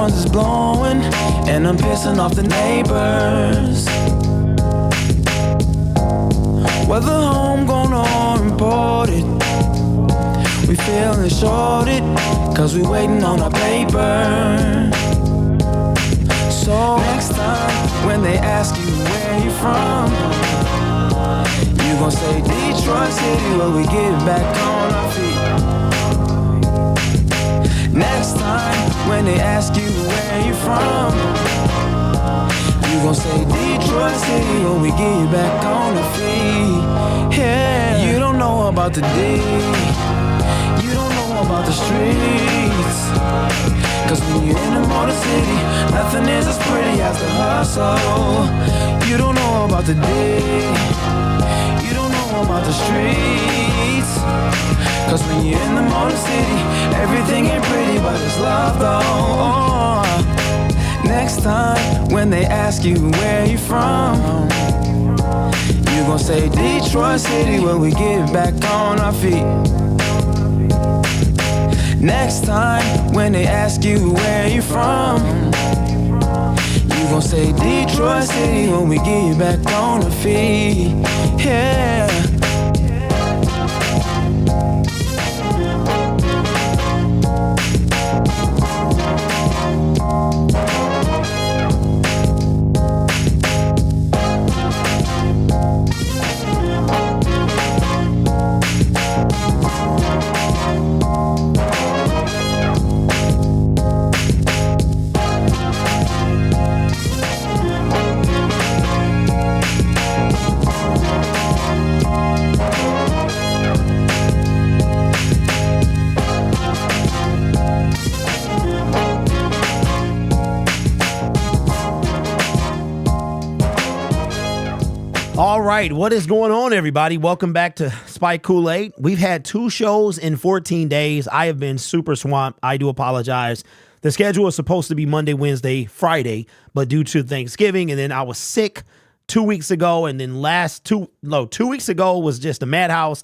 horns is blowing, and I'm pissing off the neighbors. Whether homegrown or imported, we feeling shorted, cause we waiting on our paper. So next time when they ask you where you from, you gon' say Detroit City, where we get back on our feet. Next time when they ask you where you from, you gon' say Detroit City, when we get back on our feet. Yeah, you don't know about the D, you don't know about the streets, cause when you're in the Motor City, nothing is as pretty as the hustle. You don't know about the D, you don't know about the streets, cause when you're in the Motor City, everything ain't pretty, but it's love though. Next time when they ask you where you from, you gon' say Detroit City, where we get back on our feet. Next time when they ask you where you from, you gon' say Detroit City, when we get back on our feet. Yeah. All right, what is going on, everybody? Welcome back to Spike Kool-Aid. We've had 2 shows in 14 days. I have been super swamped. I do apologize. The schedule was supposed to be Monday, Wednesday, Friday, but due to Thanksgiving, and then I was sick 2 weeks ago, and then 2 weeks ago was just a madhouse.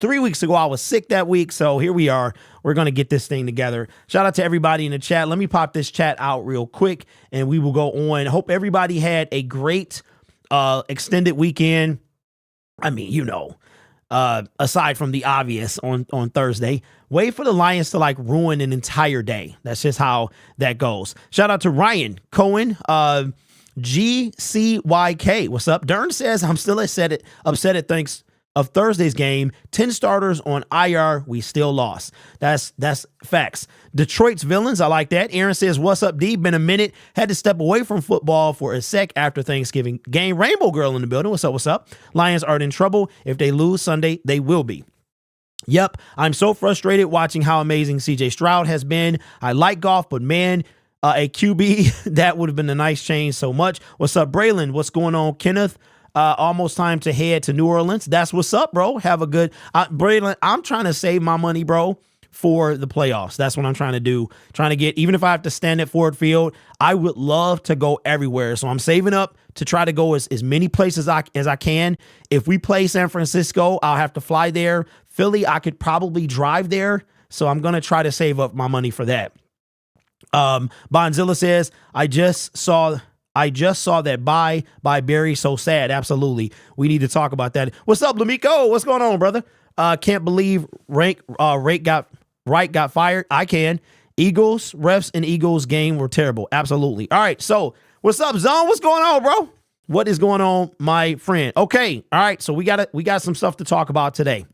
3 weeks ago, I was sick that week, so here we are. We're going to get this thing together. Shout out to everybody in the chat. Let me pop this chat out real quick, and we will go on. Hope everybody had a great extended weekend. I mean, you know, aside from the obvious on Thursday, wait for the Lions to like ruin an entire day. That's just how that goes. Shout out to Ryan Cohen, GCYK. What's up? Dern says, I'm still upset at thanks of Thursday's game. 10 starters on IR. We still lost. That's facts. Detroit's villains. I like that. Aaron says, what's up, D? Been a minute. Had to step away from football for a sec after Thanksgiving game. Rainbow Girl in the building. What's up? What's up? Lions aren't in trouble. If they lose Sunday, they will be. Yep. I'm so frustrated watching how amazing CJ Stroud has been. I like golf, but man, a QB, that would have been a nice change so much. What's up, Braylon? What's going on, Kenneth? Almost time to head to New Orleans. That's what's up, bro. Have a good, Braylon, I'm trying to save my money, bro, for the playoffs. That's what I'm trying to do. Trying to get, even if I have to stand at Ford Field, I would love to go everywhere. So I'm saving up to try to go as many places as I can. If we play San Francisco, I'll have to fly there. Philly, I could probably drive there. So I'm going to try to save up my money for that. Bonzilla says, I just saw that by Barry. So sad. Absolutely. We need to talk about that. What's up, Lamico? What's going on, brother? Can't believe Wright got fired. I can. Eagles, refs and Eagles game were terrible. Absolutely. All right. So what's up, Zone? What's going on, bro? What is going on, my friend? Okay. All right. So we got some stuff to talk about today.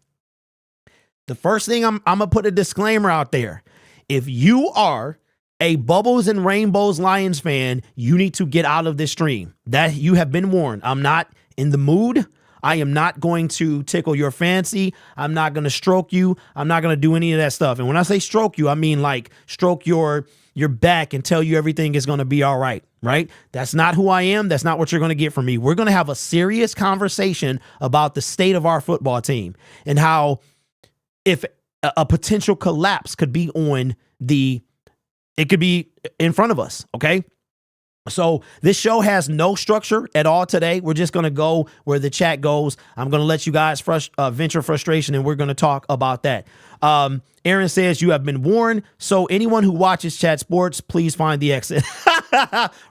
The first thing I'm going to put a disclaimer out there. If you are a Bubbles and Rainbows Lions fan, you need to get out of this stream. That you have been warned. I'm not in the mood. I am not going to tickle your fancy. I'm not going to stroke you. I'm not going to do any of that stuff. And when I say stroke you, I mean like stroke your back and tell you everything is going to be all right, right? That's not who I am. That's not what you're going to get from me. We're going to have a serious conversation about the state of our football team and how if a potential collapse could be it could be in front of us, okay? So this show has no structure at all today. We're just going to go where the chat goes. I'm going to let you guys venture frustration, and we're going to talk about that. Aaron says, you have been warned. So anyone who watches Chat Sports, please find the exit.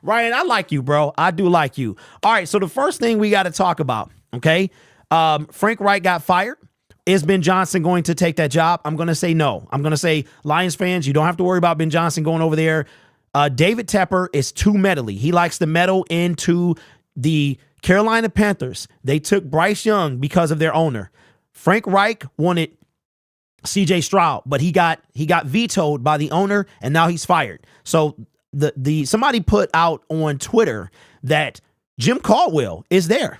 Ryan, I like you, bro. I do like you. All right, so the first thing we got to talk about, okay? Frank Reich got fired. Is Ben Johnson going to take that job? I'm going to say no. I'm going to say, Lions fans, you don't have to worry about Ben Johnson going over there. David Tepper is too meddly. He likes to meddle into the Carolina Panthers. They took Bryce Young because of their owner. Frank Reich wanted CJ Stroud, but he got vetoed by the owner, and now he's fired. So somebody put out on Twitter that Jim Caldwell is there.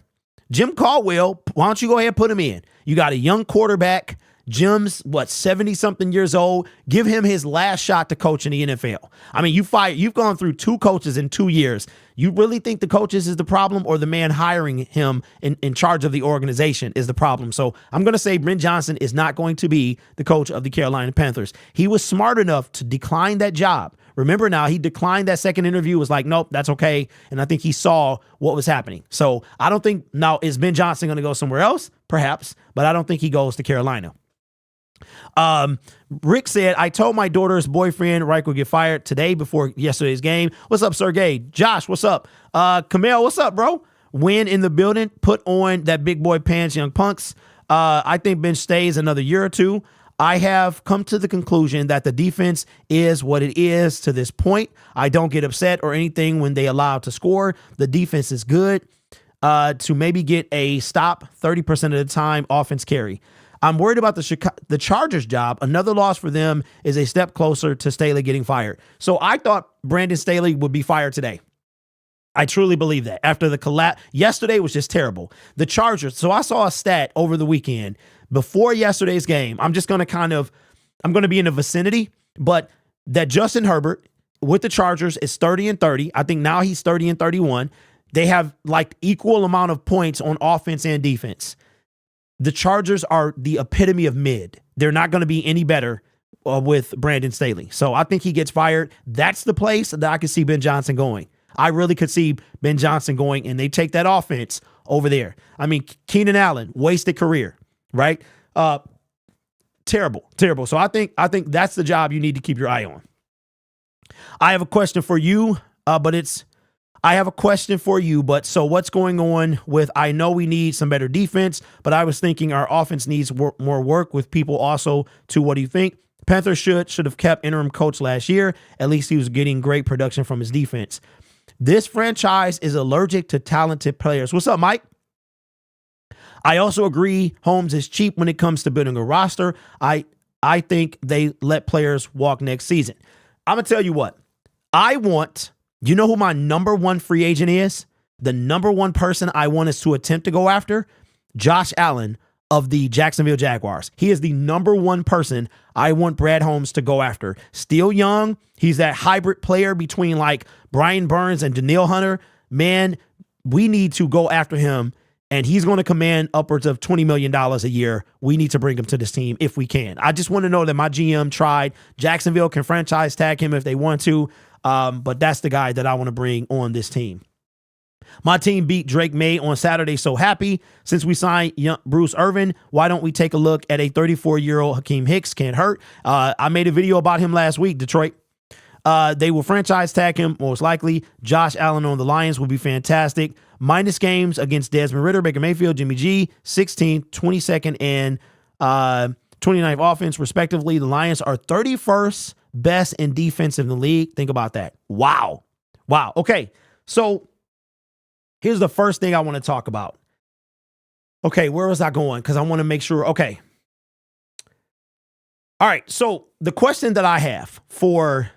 Jim Caldwell, why don't you go ahead and put him in? You got a young quarterback. Jim's 70-something years old. Give him his last shot to coach in the NFL. I mean, you've gone through 2 coaches in 2 years. You really think the coaches is the problem, or the man hiring him in charge of the organization is the problem? So I'm going to say Ben Johnson is not going to be the coach of the Carolina Panthers. He was smart enough to decline that job. Remember now, he declined that second interview, was like, nope, that's okay. And I think he saw what was happening. So I don't think, now is Ben Johnson going to go somewhere else? Perhaps, but I don't think he goes to Carolina. Rick said, I told my daughter's boyfriend Reich would get fired today before yesterday's game. What's up, Sergey? Josh, what's up? Kamel, what's up, bro? Win in the building. Put on that big boy pants, young punks. I think Ben stays another year or two. I have come to the conclusion that the defense is what it is to this point. I don't get upset or anything when they allow to score. The defense is good to maybe get a stop 30% of the time offense carry. I'm worried about the Chargers job. Another loss for them is a step closer to Staley getting fired. So I thought Brandon Staley would be fired today. I truly believe that. After the collapse, yesterday was just terrible. The Chargers, so I saw a stat over the weekend before yesterday's game. I'm just going to I'm going to be in the vicinity, but that Justin Herbert with the Chargers is 30-30. I think now he's 30-31. They have like equal amount of points on offense and defense. The Chargers are the epitome of mid. They're not going to be any better with Brandon Staley. So I think he gets fired. That's the place that I could see Ben Johnson going. I really could see Ben Johnson going, and they take that offense over there. I mean, Keenan Allen, wasted career, right? Terrible. So I think that's the job you need to keep your eye on. I have a question for you, but so what's going on with, I know we need some better defense, but I was thinking our offense needs more work with people also too. What do you think? Panthers should have kept interim coach last year. At least he was getting great production from his defense. This franchise is allergic to talented players. What's up, Mike? I also agree Holmes is cheap when it comes to building a roster. I think they let players walk next season. I'm going to tell you what. You know who my number one free agent is? The number one person I want is to attempt to go after? Josh Allen of the Jacksonville Jaguars. He is the number one person I want Brad Holmes to go after. Still young. He's that hybrid player between like Brian Burns and Danielle Hunter. Man, we need to go after him, and he's going to command upwards of $20 million a year. We need to bring him to this team if we can. I just want to know that my GM tried. Jacksonville can franchise tag him if they want to. But that's the guy that I want to bring on this team. My team beat Drake May on Saturday. So happy. Since we signed Bruce Irvin, why don't we take a look at a 34-year-old Hakeem Hicks? Can't hurt. I made a video about him last week, Detroit. They will franchise tag him most likely. Josh Allen on the Lions will be fantastic. Minus games against Desmond Ridder, Baker Mayfield, Jimmy G, 16th, 22nd, and 29th offense, respectively. The Lions are 31st best in defense in the league. Think about that. Wow. Okay, so here's the first thing I want to talk about. Okay, where was I going? Because I want to make sure. Okay. All right, so the question that I have for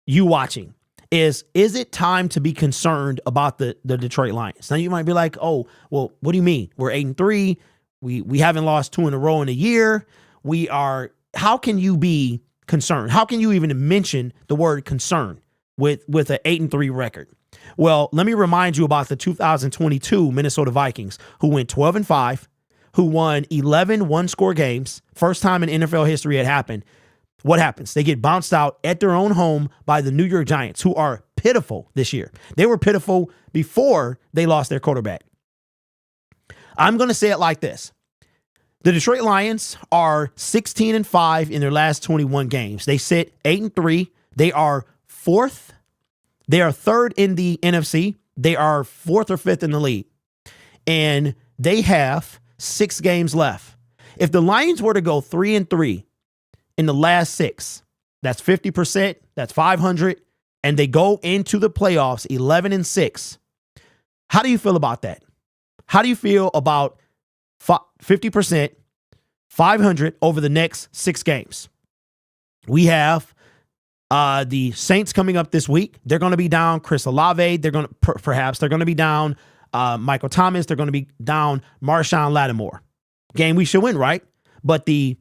you watching is it time to be concerned about the Detroit Lions? Now, you might be like, oh, well, what do you mean? We're 8-3. We haven't lost 2 in a row in a year. How can you be concerned? How can you even mention the word concern with an 8-3 record? Well, let me remind you about the 2022 Minnesota Vikings, who went 12-5, who won 11 one-score games. First time in NFL history it happened. What happens? They get bounced out at their own home by the New York Giants, who are pitiful this year. They were pitiful before they lost their quarterback. I'm going to say it like this. The Detroit Lions are 16-5 in their last 21 games. They sit 8-3. They are fourth. They are third in the NFC. They are fourth or fifth in the league. And they have 6 games left. If the Lions were to go 3-3 in the last 6, that's 50%. That's 500. And they go into the playoffs 11-6. How do you feel about that? How do you feel about 50%, 500 over the next 6 games? We have the Saints coming up this week. They're going to be down Chris Olave. They're going to perhaps they're going to be down Michael Thomas. They're going to be down Marshawn Lattimore. Game we should win, right? But the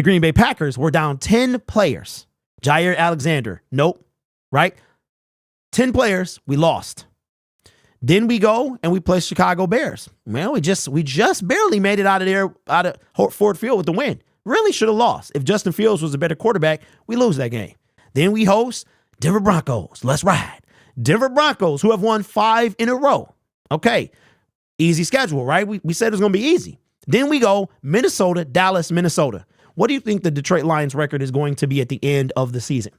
Green Bay Packers were down 10 players. Jair Alexander, nope, right? 10 players, we lost. Then we go and we play Chicago Bears. Well, we just barely made it out of Ford Field with the win. Really should have lost. If Justin Fields was a better quarterback, we lose that game. Then we host Denver Broncos. Let's ride. Denver Broncos, who have won 5 in a row. Okay, easy schedule, right? We said it was going to be easy. Then we go Minnesota, Dallas, Minnesota. What do you think the Detroit Lions record is going to be at the end of the season?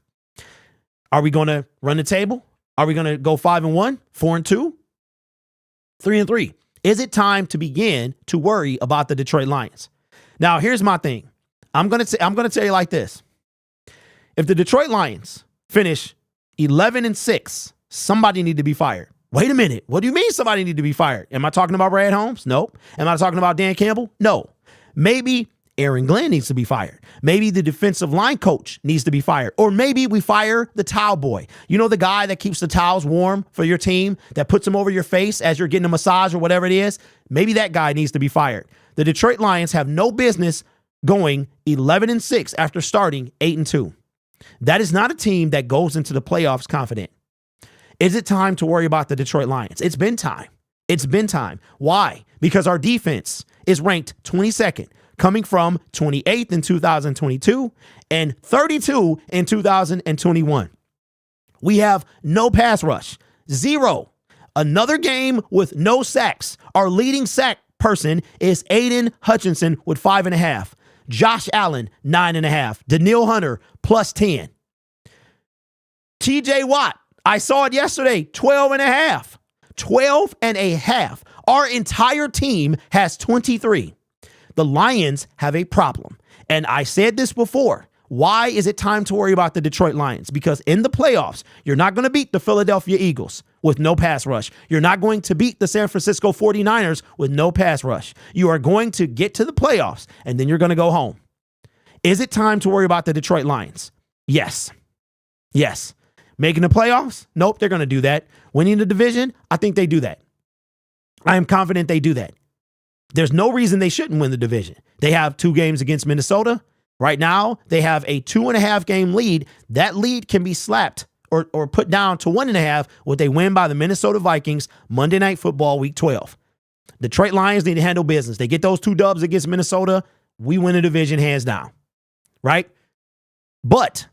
Are we going to run the table? Are we going to go 5-1, 4-2? 3-3. Is it time to begin to worry about the Detroit Lions? Now, here's my thing. I'm going to tell you like this. If the Detroit Lions finish 11-6, somebody need to be fired. Wait a minute. What do you mean somebody need to be fired? Am I talking about Brad Holmes? No. Am I talking about Dan Campbell? No. Maybe Aaron Glenn needs to be fired. Maybe the defensive line coach needs to be fired. Or maybe we fire the towel boy. You know, the guy that keeps the towels warm for your team, that puts them over your face as you're getting a massage or whatever it is. Maybe that guy needs to be fired. The Detroit Lions have no business going 11-6 after starting 8-2. That is not a team that goes into the playoffs confident. Is it time to worry about the Detroit Lions? It's been time. It's been time. Why? Because our defense is ranked 22nd, coming from 28th in 2022 and 32 in 2021. We have no pass rush, 0. Another game with no sacks. Our leading sack person is Aiden Hutchinson with 5.5. Josh Allen, 9.5. Daniil Hunter, +10. TJ Watt, I saw it yesterday, 12.5. 12.5. Our entire team has 23. The Lions have a problem. And I said this before. Why is it time to worry about the Detroit Lions? Because in the playoffs, you're not going to beat the Philadelphia Eagles with no pass rush. You're not going to beat the San Francisco 49ers with no pass rush. You are going to get to the playoffs, and then you're going to go home. Is it time to worry about the Detroit Lions? Yes. Yes. Making the playoffs? Nope, they're going to do that. Winning the division? I think they do that. I am confident they do that. There's no reason they shouldn't win the division. They have 2 games against Minnesota. Right now, they have a 2.5 game lead. That lead can be slapped or put down to 1.5 with a win by the Minnesota Vikings Monday Night Football Week 12. Detroit Lions need to handle business. They get those 2 dubs against Minnesota. We win the division hands down. Right? But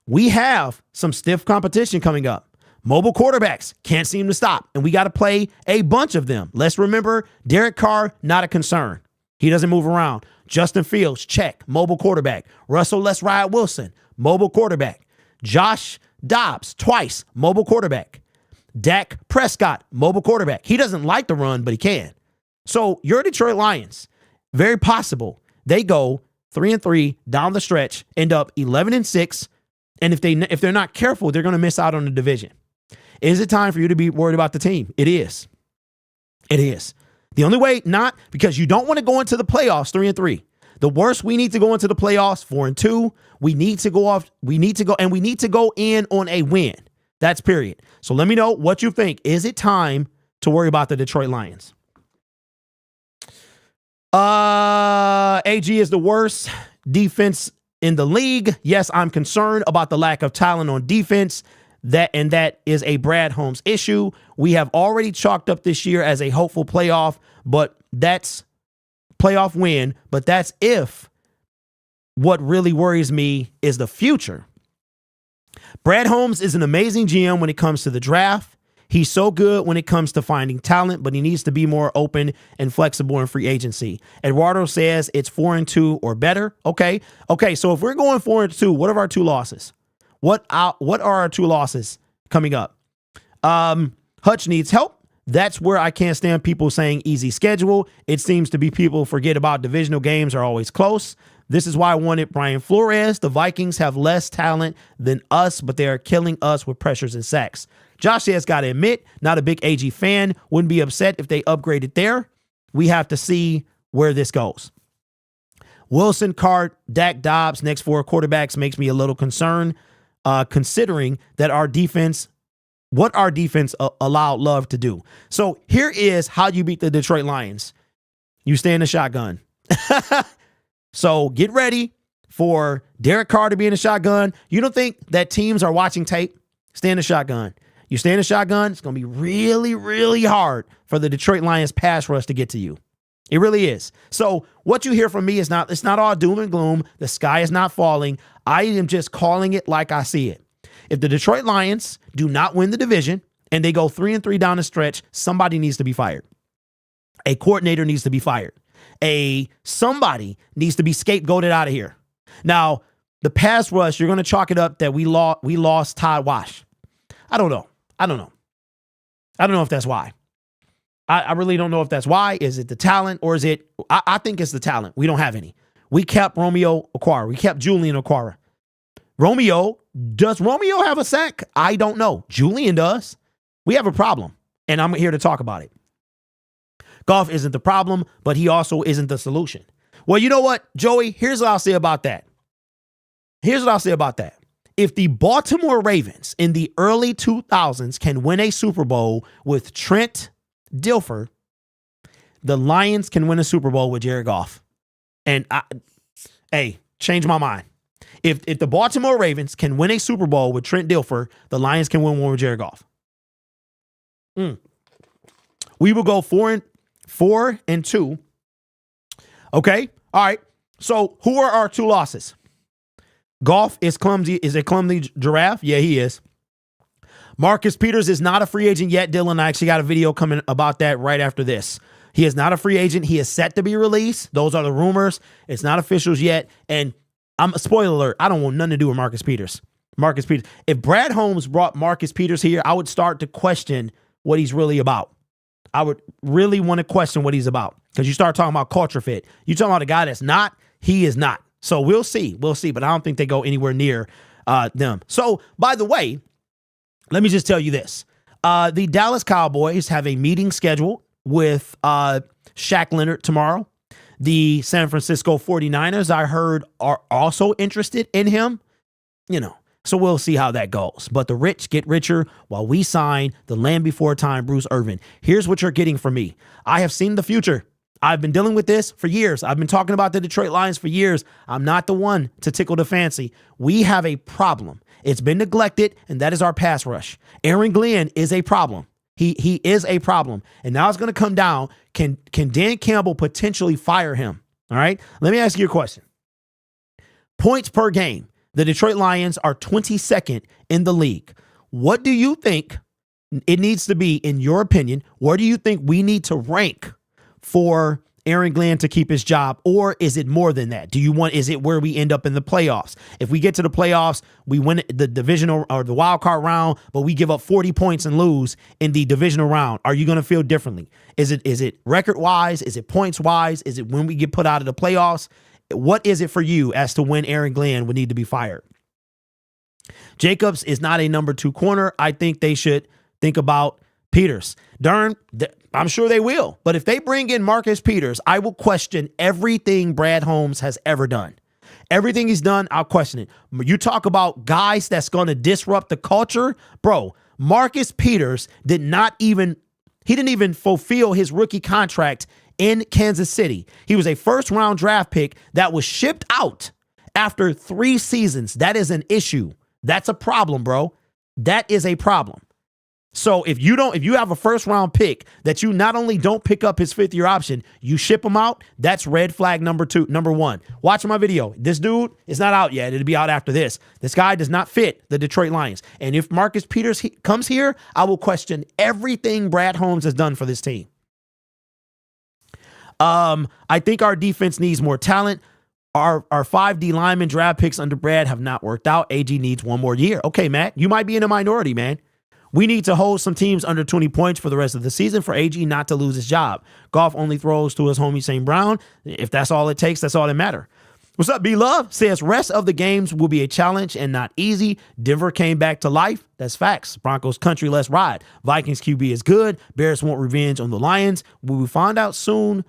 we have some stiff competition coming up. Mobile quarterbacks can't seem to stop, and we got to play a bunch of them. Let's remember, Derek Carr, not a concern. He doesn't move around. Justin Fields, check, mobile quarterback. Russell Let's Ride Wilson, mobile quarterback. Josh Dobbs, twice, mobile quarterback. Dak Prescott, mobile quarterback. He doesn't like to run, but he can. So your Detroit Lions, very possible they go 3-3 down the stretch, end up 11-6, and if they're not careful, they're going to miss out on the division. Is it time for you to be worried about the team? It is. It is. The only way not, because you don't want to go into the playoffs 3-3. The worst we need to go into the playoffs 4-2. We need to go in on a win. That's period. So let me know what you think. Is it time to worry about the Detroit Lions? AG is the worst defense in the league. Yes, I'm concerned about the lack of talent on defense. That is a Brad Holmes issue. We have already chalked up this year as a hopeful playoff, but that's playoff win. But that's if what really worries me is the future. Brad Holmes is an amazing GM when it comes to the draft. He's so good when it comes to finding talent, but he needs to be more open and flexible in free agency. Eduardo says it's 4-2 or better. Okay. So if we're going 4-2, what are our two losses? What are our two losses coming up? Hutch needs help. That's where I can't stand people saying easy schedule. It seems to be people forget about divisional games are always close. This is why I wanted Brian Flores. The Vikings have less talent than us, but they are killing us with pressures and sacks. Josh says, got to admit, not a big AG fan. Wouldn't be upset if they upgraded there. We have to see where this goes. Wilson, Cart, Dak, Dobbs, next four quarterbacks makes me a little concerned, considering that what our defense allowed Love to do. So here is how you beat the Detroit Lions. You stay in the shotgun. So get ready for Derek Carr to be in the shotgun. You don't think that teams are watching tape? Stay in the shotgun. You stay in the shotgun, it's going to be really, really hard for the Detroit Lions pass rush to get to you. It really is. So what you hear from me is it's not all doom and gloom. The sky is not falling. I am just calling it like I see it. If the Detroit Lions do not win the division and they go 3-3 down the stretch, somebody needs to be fired. A coordinator needs to be fired. Somebody needs to be scapegoated out of here. Now, the pass rush, you're going to chalk it up that we lost Todd Wash. I don't know if that's why. I really don't know if that's why. Is it the talent or is it? I think it's the talent. We don't have any. We kept Romeo Okwara. We kept Julian Okwara. Does Romeo have a sack? I don't know. Julian does. We have a problem, and I'm here to talk about it. Goff isn't the problem, but he also isn't the solution. Well, you know what, Joey? Here's what I'll say about that. If the Baltimore Ravens in the early 2000s can win a Super Bowl with Trent Dilfer, the Lions can win a Super Bowl with Jared Goff. And change my mind. If the Baltimore Ravens can win a Super Bowl with Trent Dilfer, the Lions can win one with Jared Goff. We will go 4-2. Okay. All right. So who are our two losses? Goff is clumsy. Is a clumsy giraffe? Yeah, he is. Marcus Peters is not a free agent yet, Dylan. I actually got a video coming about that right after this. He is not a free agent. He is set to be released. Those are the rumors. It's not officials yet. And I'm a spoiler alert. I don't want nothing to do with Marcus Peters. If Brad Holmes brought Marcus Peters here, I would start to question what he's really about. I would really want to question what he's about because you start talking about culture fit. You talking about a guy that's not, he is not. So we'll see, but I don't think they go anywhere near them. So, by the way, let me just tell you this. The Dallas Cowboys have a meeting scheduled with Shaq Leonard tomorrow. The San Francisco 49ers, I heard, are also interested in him. So we'll see how that goes. But the rich get richer while we sign the land before time Bruce Irvin. Here's what you're getting from me. I have seen the future. I've been dealing with this for years. I've been talking about the Detroit Lions for years. I'm not the one to tickle the fancy. We have a problem. It's been neglected, and that is our pass rush. Aaron Glenn is a problem. He is a problem. And now it's going to come down. Can Dan Campbell potentially fire him? All right. Let me ask you a question. Points per game. The Detroit Lions are 22nd in the league. What do you think it needs to be, in your opinion? Where do you think we need to rank for Aaron Glenn to keep his job? Or is it more than that? Is it where we end up in the playoffs? If we get to the playoffs, we win the divisional or the wild card round, but we give up 40 points and lose in the divisional round, are you going to feel differently? Is it record wise? Is it points wise? Is it when we get put out of the playoffs? What is it for you as to when Aaron Glenn would need to be fired? Jacobs is not a number 2 corner. I think they should think about Peters. I'm sure they will. But if they bring in Marcus Peters, I will question everything Brad Holmes has ever done. Everything he's done, I'll question it. You talk about guys that's going to disrupt the culture. Bro, Marcus Peters didn't even fulfill his rookie contract in Kansas City. He was a first-round draft pick that was shipped out after 3 seasons. That is an issue. That's a problem, bro. That is a problem. So if you have a first round pick that you not only don't pick up his 5th year option, you ship him out, that's red flag number 1. Watch my video. This dude is not out yet. It'll be out after this. This guy does not fit the Detroit Lions. And if Marcus Peters comes here, I will question everything Brad Holmes has done for this team. I think our defense needs more talent. Our 5 D lineman draft picks under Brad have not worked out. AG needs 1 more year. Okay, Matt, you might be in a minority, man. We need to hold some teams under 20 points for the rest of the season for AG not to lose his job. Goff only throws to his homie St. Brown. If that's all it takes, that's all that matters. What's up, B-Love? Says rest of the games will be a challenge and not easy. Denver came back to life. That's facts. Broncos country, let's ride. Vikings QB is good. Bears want revenge on the Lions. We will find out soon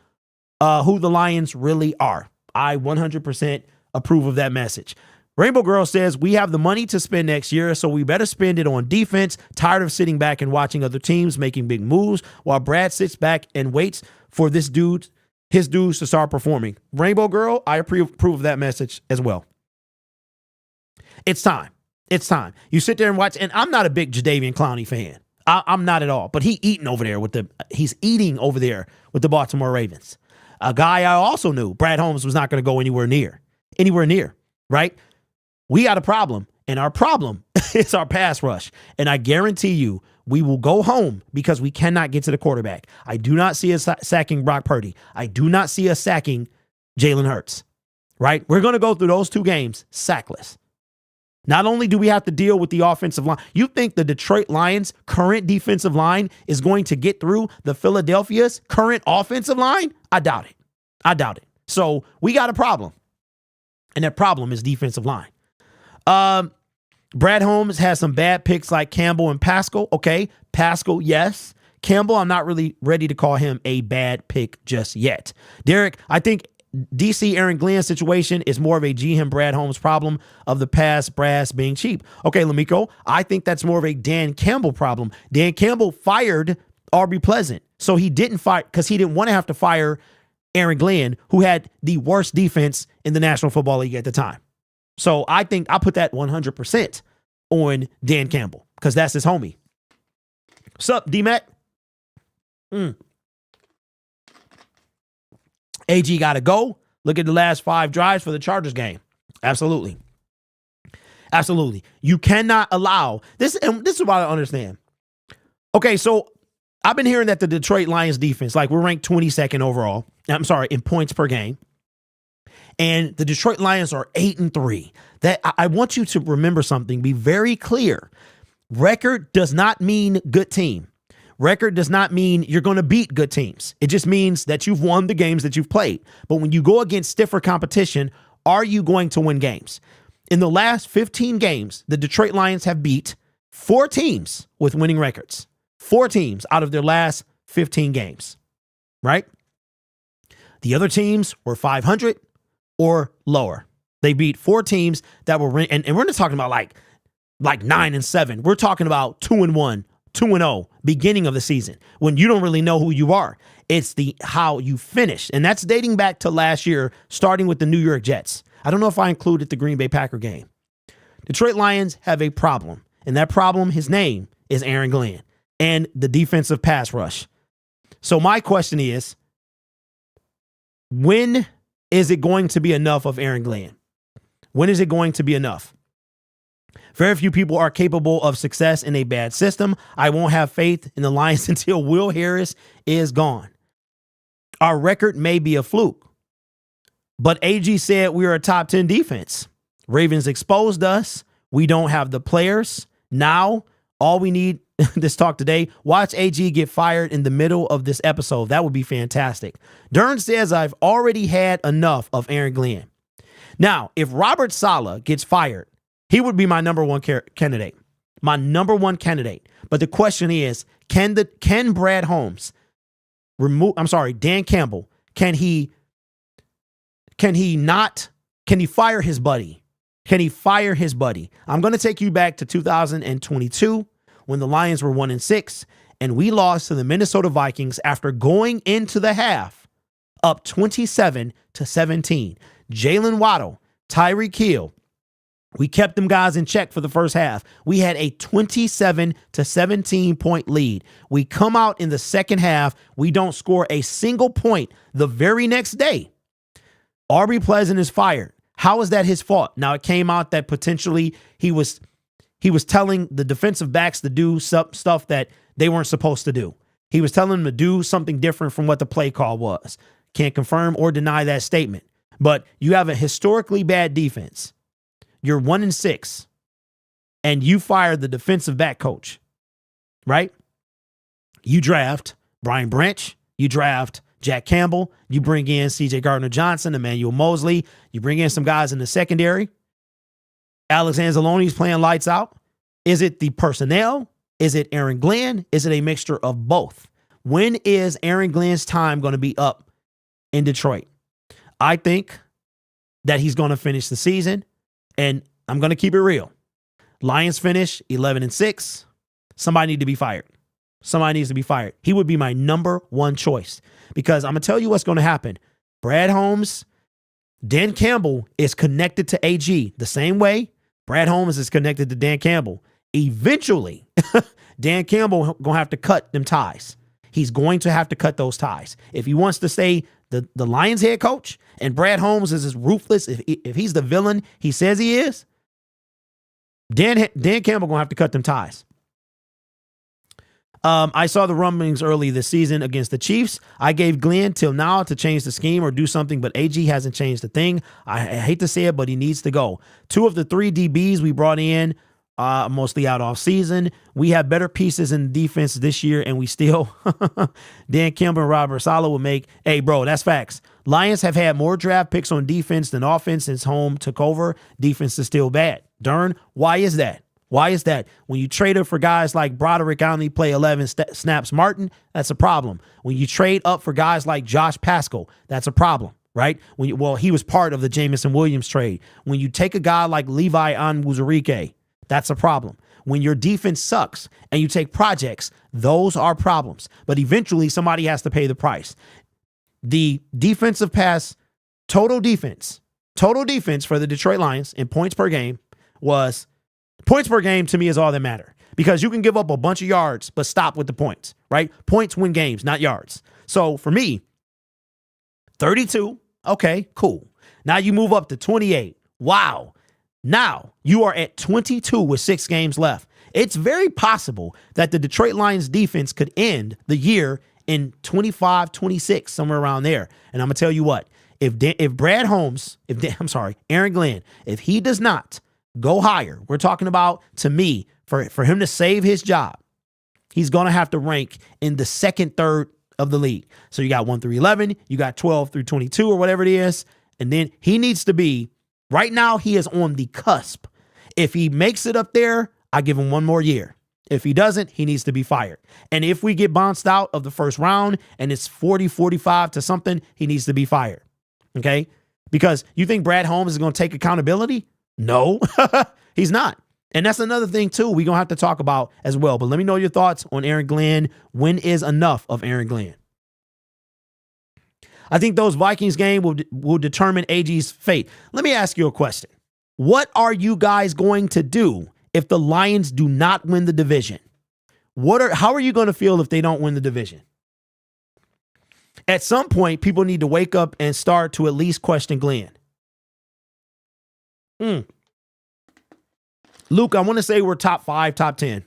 who the Lions really are. I 100% approve of that message. Rainbow Girl says, we have the money to spend next year, so we better spend it on defense. Tired of sitting back and watching other teams making big moves while Brad sits back and waits for his dudes to start performing. Rainbow Girl, I approve of that message as well. It's time. It's time. You sit there and watch, and I'm not a big Jadeveon Clowney fan. I'm not at all, but he's eating over there with the Baltimore Ravens. A guy I also knew, Brad Holmes, was not going to go anywhere near, right? We got a problem, and our problem is our pass rush. And I guarantee you, we will go home because we cannot get to the quarterback. I do not see us sacking Brock Purdy. I do not see us sacking Jalen Hurts, right? We're going to go through those 2 games sackless. Not only do we have to deal with the offensive line, you think the Detroit Lions' current defensive line is going to get through the Philadelphia's current offensive line? I doubt it. So we got a problem, and that problem is defensive line. Brad Holmes has some bad picks like Campbell and Pascal. Okay, Pascal, yes. Campbell, I'm not really ready to call him a bad pick just yet. Derek, I think DC Aaron Glenn situation is more of a GM Brad Holmes problem of the past brass being cheap. Okay, Lamiko, I think that's more of a Dan Campbell problem. Dan Campbell fired Aubrey Pleasant, so he didn't fire because he didn't want to have to fire Aaron Glenn, who had the worst defense in the National Football League at the time. So I think I put that 100% on Dan Campbell because that's his homie. What's up, D-Mac? AG got to go. Look at the last 5 drives for the Chargers game. Absolutely. You cannot allow this. And this is what I understand. Okay, so I've been hearing that the Detroit Lions defense, like we're ranked 22nd overall. I'm sorry, in points per game. And the Detroit Lions are 8-3. That I want you to remember something. Be very clear. Record does not mean good team. Record does not mean you're going to beat good teams. It just means that you've won the games that you've played. But when you go against stiffer competition, are you going to win games? In the last 15 games, the Detroit Lions have beat 4 teams with winning records. 4 teams out of their last 15 games, right? The other teams were 500 or lower. They beat 4 teams that were, and we're not talking about like 9-7. We're talking about 2-1, 2-0, beginning of the season when you don't really know who you are. It's how you finish. And that's dating back to last year, starting with the New York Jets. I don't know if I included the Green Bay Packer game. Detroit Lions have a problem. And that problem, his name is Aaron Glenn and the defensive pass rush. So my question is, when is it going to be enough of Aaron Glenn? When is it going to be enough? Very few people are capable of success in a bad system. I won't have faith in the Lions until Will Harris is gone. Our record may be a fluke, but AG said we are a top 10 defense. Ravens exposed us. We don't have the players. Now, all we need this talk today, watch AG get fired in the middle of this episode. That would be fantastic. Dern says I've already had enough of Aaron Glenn. Now, if Robert Saleh gets fired, he would be my number one candidate. My number one candidate. But the question is, can Brad Holmes Dan Campbell, can he fire his buddy? Can he fire his buddy? I'm going to take you back to 2022 when the Lions were 1-6 and we lost to the Minnesota Vikings after going into the half up 27-17. Jalen Waddle, Tyreek Hill, We kept them guys in check for the first half. We had a 27-17 point lead. We come out in the second half. We don't score a single point the very next day. Aubrey Pleasant is fired. How is that his fault? Now, it came out that potentially he was telling the defensive backs to do stuff that they weren't supposed to do. He was telling them to do something different from what the play call was. Can't confirm or deny that statement. But you have a historically bad defense. You're 1-6, and you fire the defensive back coach, right? You draft Brian Branch. You draft Jack Campbell. You bring in C.J. Gardner-Johnson, Emmanuel Mosley. You bring in some guys in the secondary. Alex Anzalone's playing lights out. Is it the personnel? Is it Aaron Glenn? Is it a mixture of both? When is Aaron Glenn's time going to be up in Detroit? I think that he's going to finish the season, and I'm going to keep it real. Lions finish 11-6. Somebody need to be fired. Somebody needs to be fired. He would be my number one choice because I'm going to tell you what's going to happen. Brad Holmes, Dan Campbell is connected to AG the same way Brad Holmes is connected to Dan Campbell. Eventually, Dan Campbell going to have to cut them ties. He's going to have to cut those ties. If he wants to stay the Lions head coach and Brad Holmes is as ruthless, if he's the villain he says he is, Dan Campbell going to have to cut them ties. I saw the rumblings early this season against the Chiefs. I gave Glenn till now to change the scheme or do something, but AG hasn't changed a thing. I hate to say it, but he needs to go. 2 of the 3 DBs we brought in, mostly out off season. We have better pieces in defense this year, and we still Dan Campbell and Robert Saleh will make. Hey, bro, that's facts. Lions have had more draft picks on defense than offense since Home took over. Defense is still bad. Dern, why is that? Why is that? When you trade up for guys like Broderick, I only play 11 snaps Martin, that's a problem. When you trade up for guys like Josh Pascal, that's a problem, right? He was part of the Jamison Williams trade. When you take a guy like Levi Onwuzurike, that's a problem. When your defense sucks and you take projects, those are problems. But eventually somebody has to pay the price. The defensive pass, total defense for the Detroit Lions in points per game was points per game to me is all that matter because you can give up a bunch of yards, but stop with the points, right? Points win games, not yards. So for me, 32, okay, cool. Now you move up to 28. Wow. Now you are at 22 with 6 games left. It's very possible that the Detroit Lions defense could end the year in 25, 26, somewhere around there. And I'm going to tell you what, if Aaron Glenn, if he does not go higher, we're talking about, to me, for him to save his job, he's going to have to rank in the second third of the league. So you got 1 through 11, you got 12 through 22 or whatever it is. And then he needs to be, right now he is on the cusp. If he makes it up there, I give him 1 more year. If he doesn't, he needs to be fired. And if we get bounced out of the first round and it's 40, 45 to something, he needs to be fired. Okay? Because you think Brad Holmes is going to take accountability? No, he's not. And that's another thing, too, we're going to have to talk about as well. But let me know your thoughts on Aaron Glenn. When is enough of Aaron Glenn? I think those Vikings game will determine AG's fate. Let me ask you a question. What are you guys going to do if the Lions do not win the division? How are you going to feel if they don't win the division? At some point, people need to wake up and start to at least question Glenn. Luke, I want to say we're top 5, top 10.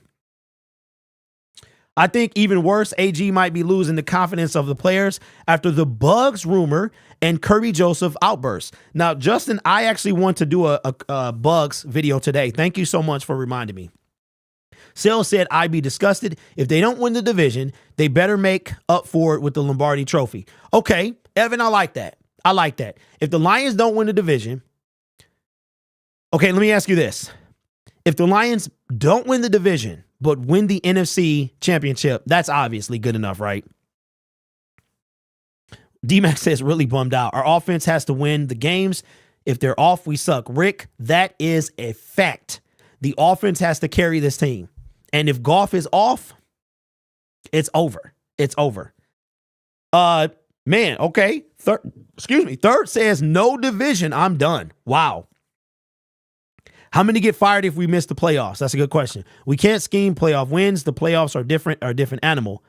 I think even worse, AG might be losing the confidence of the players after the Bugs rumor and Kirby Joseph outburst. Now, Justin, I actually want to do a Bugs video today. Thank you so much for reminding me. Sales said, I'd be disgusted if they don't win the division. They better make up for it with the Lombardi Trophy. Okay, Evan, I like that. If the Lions don't win the division, okay, let me ask you this. If the Lions don't win the division, but win the NFC championship, that's obviously good enough, right? D-Max says, really bummed out. Our offense has to win the games. If they're off, we suck. Rick, that is a fact. The offense has to carry this team. And if Goff is off, it's over. It's over. Man, okay. Third says no division. I'm done. Wow. How many get fired if we miss the playoffs? That's a good question. We can't scheme playoff wins. The playoffs are a different animal.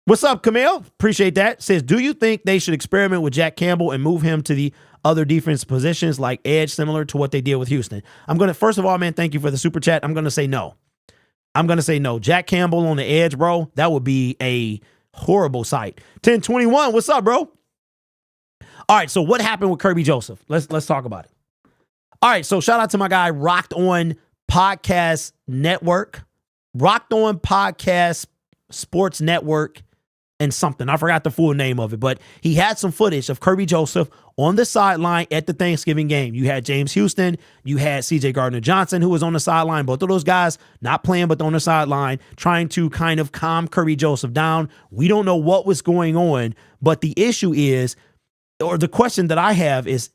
What's up, Camille? Appreciate that. Says, do you think they should experiment with Jack Campbell and move him to the other defense positions like edge, similar to what they did with Houston? First of all, man, thank you for the super chat. I'm going to say no. Jack Campbell on the edge, bro, that would be a horrible sight. 1021, what's up, bro? All right, so what happened with Kirby Joseph? Let's talk about it. All right, so shout out to my guy, Rocked On Podcast Network. Rocked On Podcast Sports Network and something. I forgot the full name of it, but he had some footage of Kirby Joseph on the sideline at the Thanksgiving game. You had James Houston, you had CJ Gardner-Johnson, who was on the sideline. Both of those guys not playing, but on the sideline, trying to kind of calm Kirby Joseph down. We don't know what was going on, but the issue is, or the question that I have is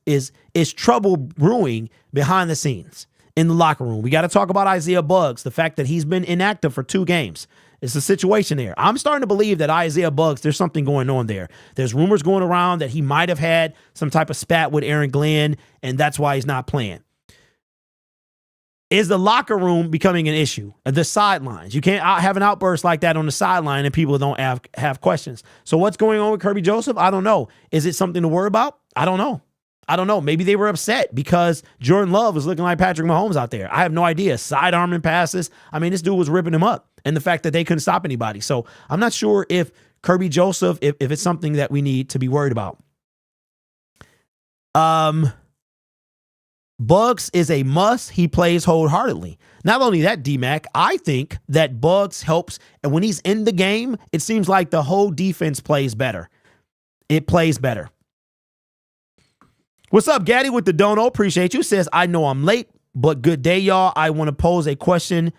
trouble brewing behind the scenes in the locker room? We got to talk about Isaiah Buggs, the fact that he's been inactive for 2 games. It's a situation there. I'm starting to believe that Isaiah Buggs, there's something going on there. There's rumors going around that he might have had some type of spat with Aaron Glenn, and that's why he's not playing. Is the locker room becoming an issue? The sidelines. You can't have an outburst like that on the sideline and people don't have questions. So what's going on with Kirby Joseph? I don't know. Is it something to worry about? I don't know. Maybe they were upset because Jordan Love was looking like Patrick Mahomes out there. I have no idea. Sidearming passes. I mean, this dude was ripping him up. And the fact that they couldn't stop anybody. So I'm not sure if Kirby Joseph, if it's something that we need to be worried about. Buggs is a must. He plays wholeheartedly. Not only that, D-Mac, I think that Buggs helps. And when he's in the game, it seems like the whole defense plays better. It plays better. What's up, Gaddy with the dono? Appreciate you. Says, I know I'm late, but good day, y'all. I want to pose a question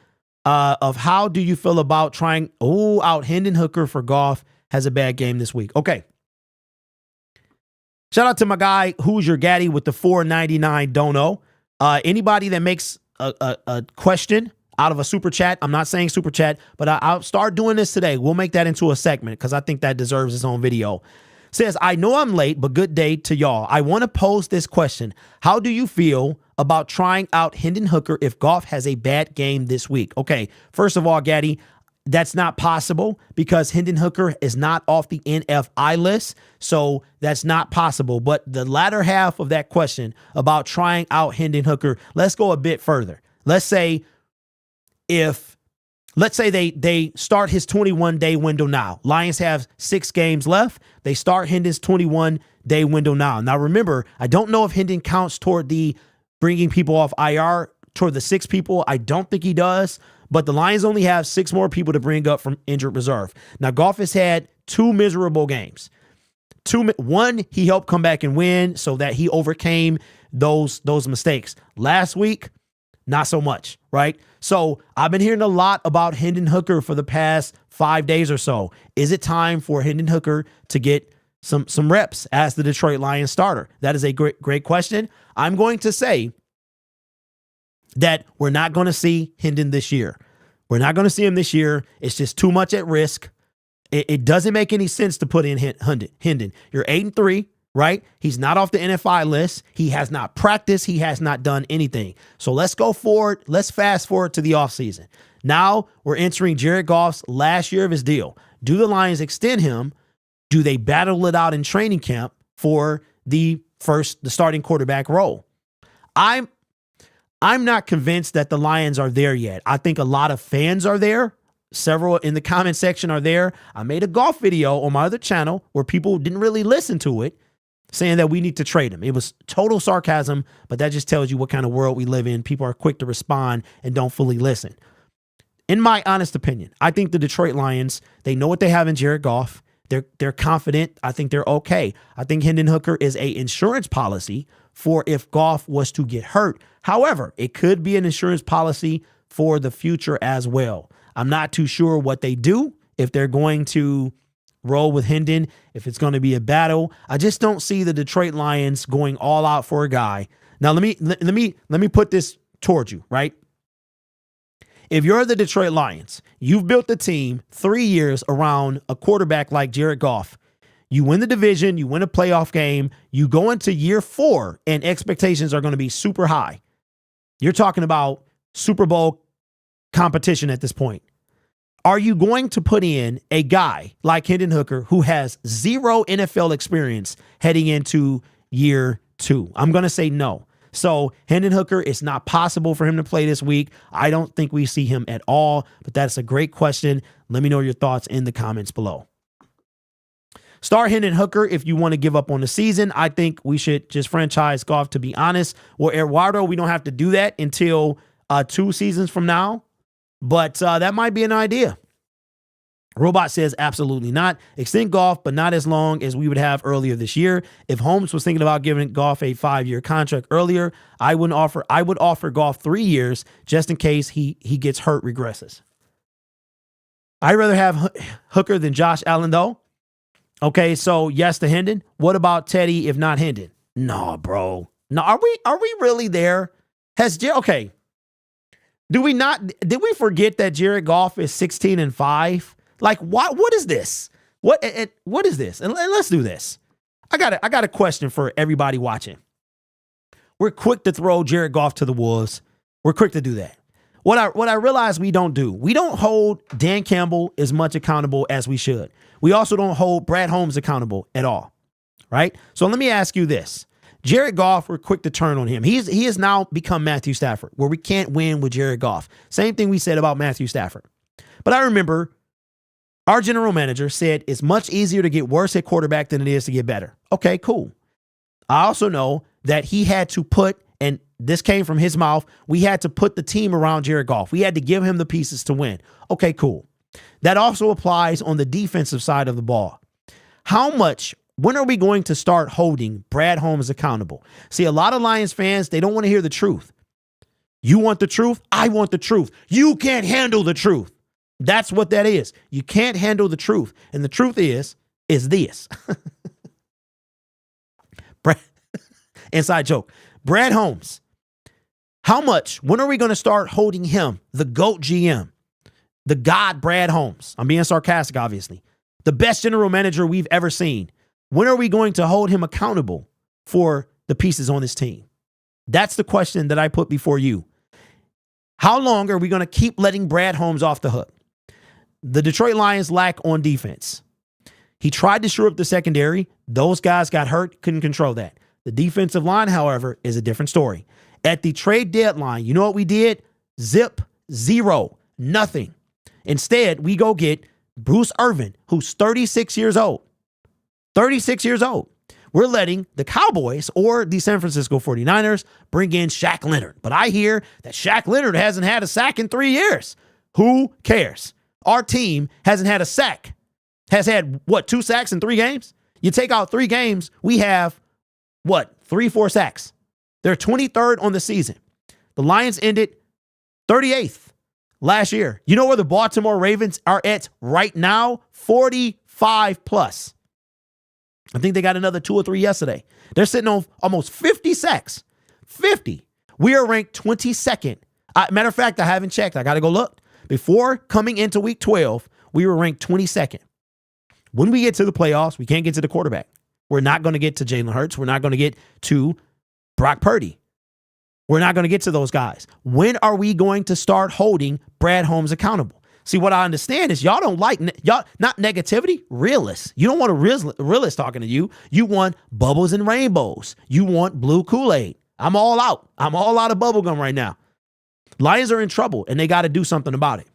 of how do you feel about trying out Hendon Hooker for Goff has a bad game this week. Okay. Shout out to my guy, who's your Gaddy with the $4.99 dono. Anybody that makes a question out of a super chat, I'm not saying super chat, but I'll start doing this today. We'll make that into a segment because I think that deserves its own video. Says, I know I'm late, but good day to y'all. I want to pose this question. How do you feel about trying out Hendon Hooker if Goff has a bad game this week? Okay, first of all, Gaddy, that's not possible because Hendon Hooker is not off the NFI list, so that's not possible. But the latter half of that question about trying out Hendon Hooker, let's go a bit further. Let's say they start his 21-day window now. Lions have 6 games left. They start Hendon's 21-day window now. Now, remember, I don't know if Hendon counts toward the bringing people off IR, toward the 6 people. I don't think he does, but the Lions only have 6 more people to bring up from injured reserve. Now, Goff has had 2 miserable games. One, he helped come back and win so that he overcame those mistakes. Last week, not so much, right? So I've been hearing a lot about Hendon Hooker for the past 5 days or so. Is it time for Hendon Hooker to get some reps as the Detroit Lions starter? That is a great question. I'm going to say that we're not going to see Hendon this year. We're not going to see him this year. It's just too much at risk. It doesn't make any sense to put in Hendon. You're 8-3. Right? He's not off the NFI list. He has not practiced. He has not done anything. So let's go forward. Let's fast forward to the offseason. Now we're entering Jared Goff's last year of his deal. Do the Lions extend him? Do they battle it out in training camp for the starting quarterback role? I'm not convinced that the Lions are there yet. I think a lot of fans are there. Several in the comment section are there. I made a Goff video on my other channel where people didn't really listen to it, saying that we need to trade him. It was total sarcasm, but that just tells you what kind of world we live in. People are quick to respond and don't fully listen. In my honest opinion, I think the Detroit Lions, they know what they have in Jared Goff. They're confident. I think they're okay. I think Hendon Hooker is a insurance policy for if Goff was to get hurt. However, it could be an insurance policy for the future as well. I'm not too sure what they do, if they're going to roll with Hendon, if it's going to be a battle. I just don't see the Detroit Lions going all out for a guy. Now let me put this towards you, right? If you're the Detroit Lions, you've built the team 3 years around a quarterback like Jared Goff. You win the division, you win a playoff game, you go into year 4 and expectations are going to be super high. You're talking about Super Bowl competition at this point. Are you going to put in a guy like Hendon Hooker who has zero NFL experience heading into year 2? I'm going to say no. So Hendon Hooker, it's not possible for him to play this week. I don't think we see him at all, but that's a great question. Let me know your thoughts in the comments below. Start Hendon Hooker if you want to give up on the season. I think we should just franchise Goff, to be honest. Or Eduardo, we don't have to do that until 2 seasons from now. But that might be an idea. Robot says absolutely not. Extend Goff, but not as long as we would have earlier this year. If Holmes was thinking about giving Goff a 5-year contract earlier, I would offer Goff 3 years just in case he gets hurt, regresses. I'd rather have Hooker than Josh Allen, though. Okay, so yes to Hendon. What about Teddy if not Hendon? No, bro. No, are we really there? Okay. Did we forget that Jared Goff is 16-5? Like, what is this? What is this? And let's do this. I got a question for everybody watching. We're quick to throw Jared Goff to the wolves. We're quick to do that. What I realize we don't hold Dan Campbell as much accountable as we should. We also don't hold Brad Holmes accountable at all, right? So let me ask you this. Jared Goff, we're quick to turn on him. He has now become Matthew Stafford, where we can't win with Jared Goff. Same thing we said about Matthew Stafford. But I remember our general manager said it's much easier to get worse at quarterback than it is to get better. Okay, cool. I also know that he had to put, and this came from his mouth, we had to put the team around Jared Goff. We had to give him the pieces to win. Okay, cool. That also applies on the defensive side of the ball. When are we going to start holding Brad Holmes accountable? See, a lot of Lions fans, they don't want to hear the truth. You want the truth? I want the truth. You can't handle the truth. That's what that is. You can't handle the truth. And the truth is this. Inside joke. Brad Holmes. When are we going to start holding him, the GOAT GM, the God Brad Holmes? I'm being sarcastic, obviously. The best general manager we've ever seen. When are we going to hold him accountable for the pieces on this team? That's the question that I put before you. How long are we going to keep letting Brad Holmes off the hook? The Detroit Lions lack on defense. He tried to shore up the secondary. Those guys got hurt, couldn't control that. The defensive line, however, is a different story. At the trade deadline, you know what we did? Zip, zero, nothing. Instead, we go get Bruce Irvin, who's 36 years old. 36 years old. We're letting the Cowboys or the San Francisco 49ers bring in Shaq Leonard. But I hear that Shaq Leonard hasn't had a sack in 3 years. Who cares? Our team hasn't had a sack. Has had, 2 sacks in 3 games? You take out 3 games, we have, 3-4 sacks. They're 23rd on the season. The Lions ended 38th last year. You know where the Baltimore Ravens are at right now? 45 plus. I think they got another 2 or 3 yesterday. They're sitting on almost 50 sacks. 50. We are ranked 22nd. Matter of fact, I haven't checked. I got to go look. Before coming into week 12, we were ranked 22nd. When we get to the playoffs, we can't get to the quarterback. We're not going to get to Jalen Hurts. We're not going to get to Brock Purdy. We're not going to get to those guys. When are we going to start holding Brad Holmes accountable? See, what I understand is y'all don't like, not negativity, realists. You don't want a realist talking to you. You want bubbles and rainbows. You want blue Kool-Aid. I'm all out. I'm all out of bubblegum right now. Lions are in trouble, and they got to do something about it.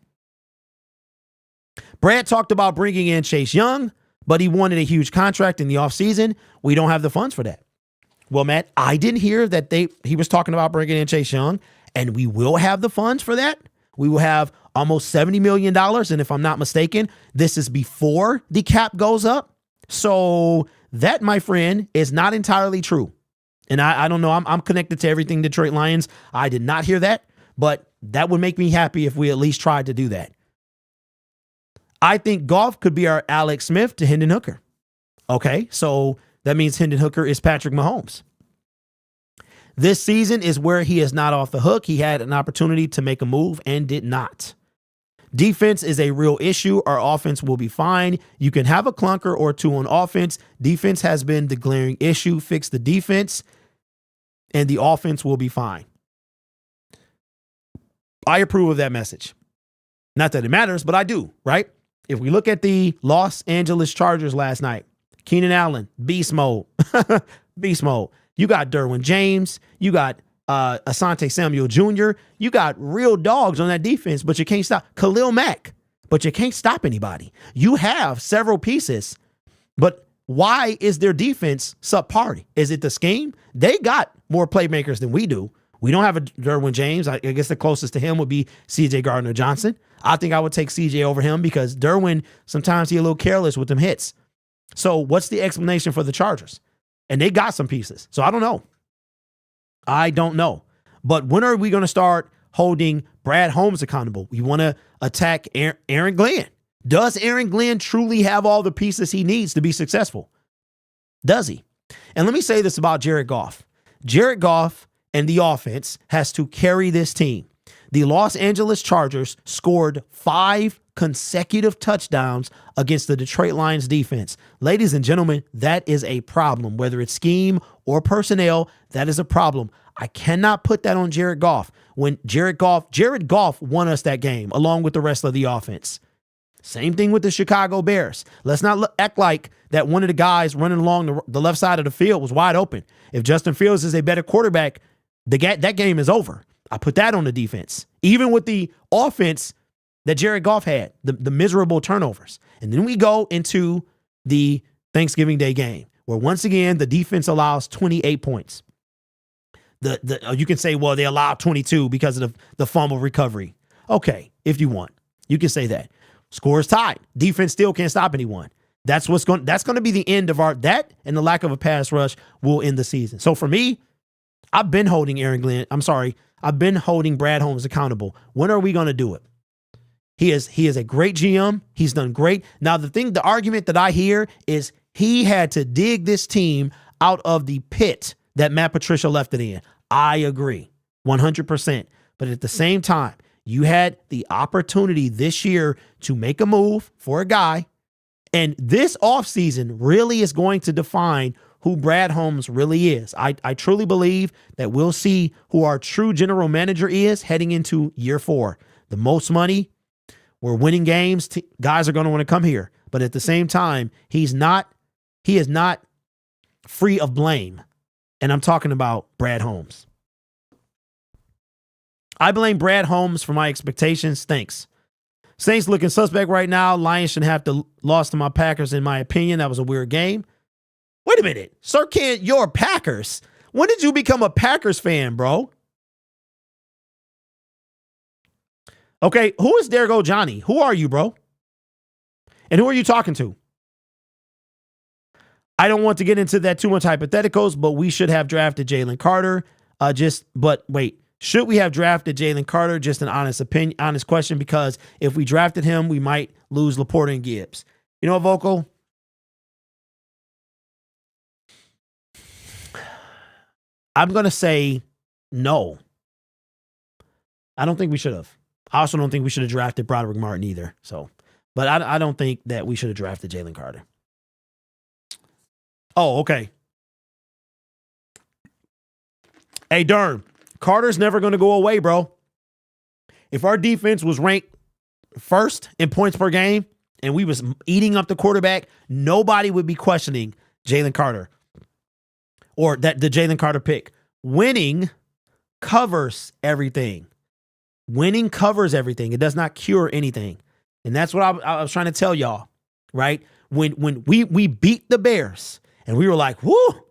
Brad talked about bringing in Chase Young, but he wanted a huge contract in the offseason. We don't have the funds for that. Well, Matt, I didn't hear that he was talking about bringing in Chase Young, and we will have the funds for that. We will have almost $70 million, and if I'm not mistaken, this is before the cap goes up. So that, my friend, is not entirely true. And I don't know. I'm connected to everything Detroit Lions. I did not hear that, but that would make me happy if we at least tried to do that. I think Goff could be our Alex Smith to Hendon Hooker. Okay, so that means Hendon Hooker is Patrick Mahomes. This season is where he is not off the hook. He had an opportunity to make a move and did not. Defense is a real issue. Our offense will be fine. You can have a clunker or 2 on offense. Defense has been the glaring issue. Fix the defense, and the offense will be fine. I approve of that message. Not that it matters, but I do, right? If we look at the Los Angeles Chargers last night, Keenan Allen, beast mode. Beast mode. You got Derwin James. You got Asante Samuel Jr. You got real dogs on that defense, but you can't stop Khalil Mack, but you can't stop anybody. You have several pieces, but why is their defense subpar? Is it the scheme? They got more playmakers than we do. We don't have a Derwin James. I guess the closest to him would be C.J. Gardner-Johnson. I think I would take C.J. over him because Derwin, sometimes he's a little careless with them hits. So what's the explanation for the Chargers? And they got some pieces. So I don't know. I don't know. But when are we going to start holding Brad Holmes accountable? We want to attack Aaron Glenn. Does Aaron Glenn truly have all the pieces he needs to be successful? Does he? And let me say this about Jared Goff. Jared Goff and the offense has to carry this team. The Los Angeles Chargers scored 5 consecutive touchdowns against the Detroit Lions defense. Ladies and gentlemen, that is a problem. Whether it's scheme or personnel, that is a problem. I cannot put that on Jared Goff. When Jared Goff won us that game along with the rest of the offense. Same thing with the Chicago Bears. Let's not act like that one of the guys running along the left side of the field was wide open. If Justin Fields is a better quarterback, that game is over. I put that on the defense. Even with the offense that Jared Goff had, the miserable turnovers. And then we go into the Thanksgiving Day game, where once again, the defense allows 28 points. You can say, well, they allowed 22 because of the fumble recovery. Okay, if you want. You can say that. Score is tied. Defense still can't stop anyone. That's going to be the end of that, and the lack of a pass rush will end the season. So for me, I've been holding I've been holding Brad Holmes accountable. When are we going to do it? He is a great GM. He's done great. Now, the argument that I hear is he had to dig this team out of the pit that Matt Patricia left it in. I agree 100%. But at the same time, you had the opportunity this year to make a move for a guy. And this offseason really is going to define who Brad Holmes really is. I truly believe that we'll see who our true general manager is heading into year 4. The most money, we're winning games. Guys are going to want to come here. But at the same time, he is not free of blame. And I'm talking about Brad Holmes. I blame Brad Holmes for my expectations. Thanks. Saints looking suspect right now. Lions should have to lost to my Packers, in my opinion. That was a weird game. Wait a minute. Sir Kent, you're Packers. When did you become a Packers fan, bro? Okay, who is There Go Johnny? Who are you, bro? And who are you talking to? I don't want to get into that too much hypotheticals, but we should have drafted Jalen Carter. Should we have drafted Jalen Carter? Just an honest question, because if we drafted him, we might lose Laporta and Gibbs. You know what, Vocal? I'm going to say no. I don't think we should have. I also don't think we should have drafted Broderick Martin either. But I don't think that we should have drafted Jalen Carter. Oh, okay. Hey, Durham. Carter's never going to go away, bro. If our defense was ranked first in points per game and we was eating up the quarterback, nobody would be questioning Jalen Carter or the Jalen Carter pick. Winning covers everything. Winning covers everything. It does not cure anything. And that's what I was trying to tell y'all, right? When we beat the Bears and we were like, whoo,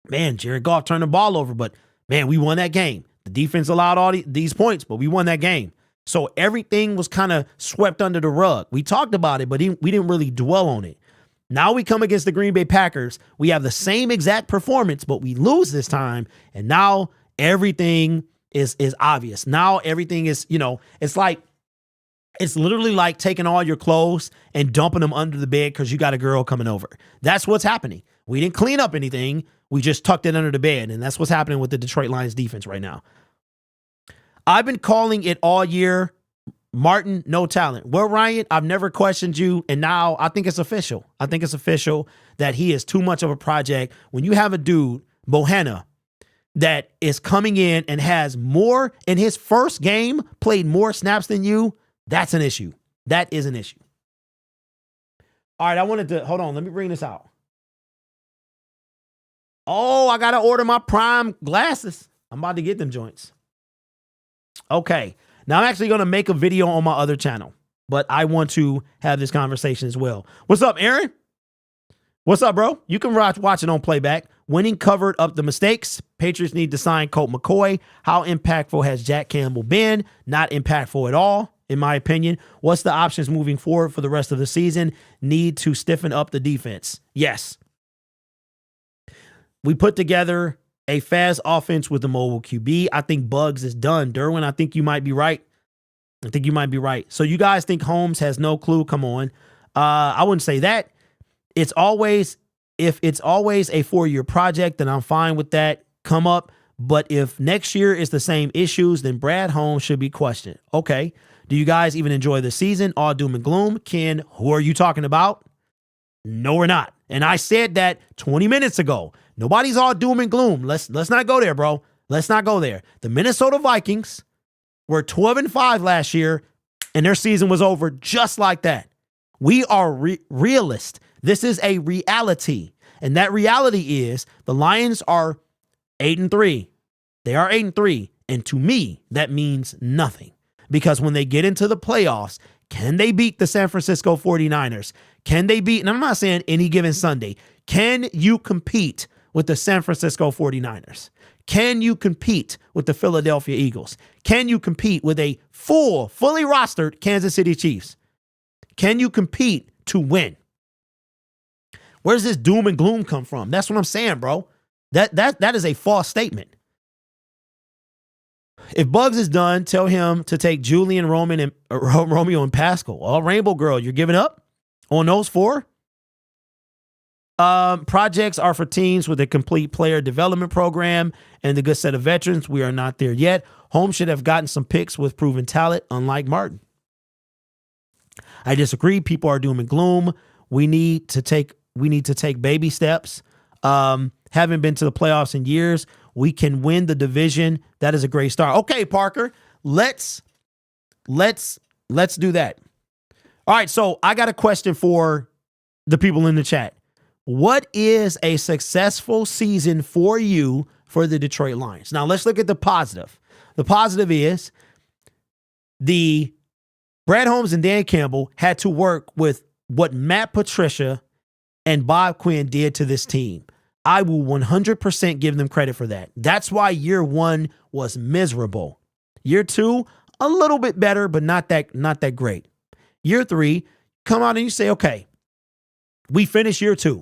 man, Jared Goff turned the ball over, but man, we won that game. The defense allowed all these points, but we won that game. So everything was kind of swept under the rug. We talked about it, but we didn't really dwell on it. Now we come against the Green Bay Packers. We have the same exact performance, but we lose this time. And now everything is obvious. Now everything is, it's literally like taking all your clothes and dumping them under the bed because you got a girl coming over. That's what's happening. We didn't clean up anything. We just tucked it under the bed, and that's what's happening with the Detroit Lions defense right now. I've been calling it all year. Martin, no talent. Well, Ryan, I've never questioned you, and now I think it's official. I think it's official that he is too much of a project. When you have a dude, Bohanna, that is coming in and has more in his first game, played more snaps than you, that's an issue. That is an issue. All right, hold on, let me bring this out. Oh, I got to order my Prime glasses. I'm about to get them joints. Okay, now I'm actually going to make a video on my other channel, but I want to have this conversation as well. What's up, Aaron? What's up, bro? You can watch it on playback. Winning covered up the mistakes. Patriots need to sign Colt McCoy. How impactful has Jack Campbell been? Not impactful at all, in my opinion. What's the options moving forward for the rest of the season? Need to stiffen up the defense. Yes. We put together a fast offense with the mobile QB. I think Bugs is done. Derwin, I think you might be right. So you guys think Holmes has no clue? Come on. I wouldn't say that. If it's always a 4-year project, then I'm fine with that. Come up. But if next year is the same issues, then Brad Holmes should be questioned. Okay. Do you guys even enjoy the season? All doom and gloom. Ken, who are you talking about? No, we're not. And I said that 20 minutes ago. Nobody's all doom and gloom. Let's not go there, bro. Let's not go there. The Minnesota Vikings were 12-5 last year, and their season was over just like that. We are realists. This is a reality. And that reality is the Lions are 8-3. They are 8-3. And to me, that means nothing. Because when they get into the playoffs, can they beat the San Francisco 49ers? Can they beat, and I'm not saying any given Sunday, can you compete with the San Francisco 49ers? Can you compete with the Philadelphia Eagles? Can you compete with a fully rostered Kansas City Chiefs? Can you compete to win? Where does this doom and gloom come from? That's what I'm saying, bro. That is a false statement. If Bugs is done, tell him to take Julian, Romeo, and Pascal. Well, Rainbow Girl, you're giving up on those 4? Projects are for teams with a complete player development program and a good set of veterans. We are not there yet. Holmes should have gotten some picks with proven talent, unlike Martin. I disagree. People are doom and gloom. We need to take baby steps. Haven't been to the playoffs in years. We can win the division. That is a great start. Okay, Parker, let's do that. All right, so I got a question for the people in the chat. What is a successful season for you for the Detroit Lions? Now, let's look at the positive. The positive is the Brad Holmes and Dan Campbell had to work with what Matt Patricia and Bob Quinn did to this team. I will 100% give them credit for that. That's why year 1 was miserable. Year 2, a little bit better, but not that great. Year 3, come out and you say, okay, we finished year 2.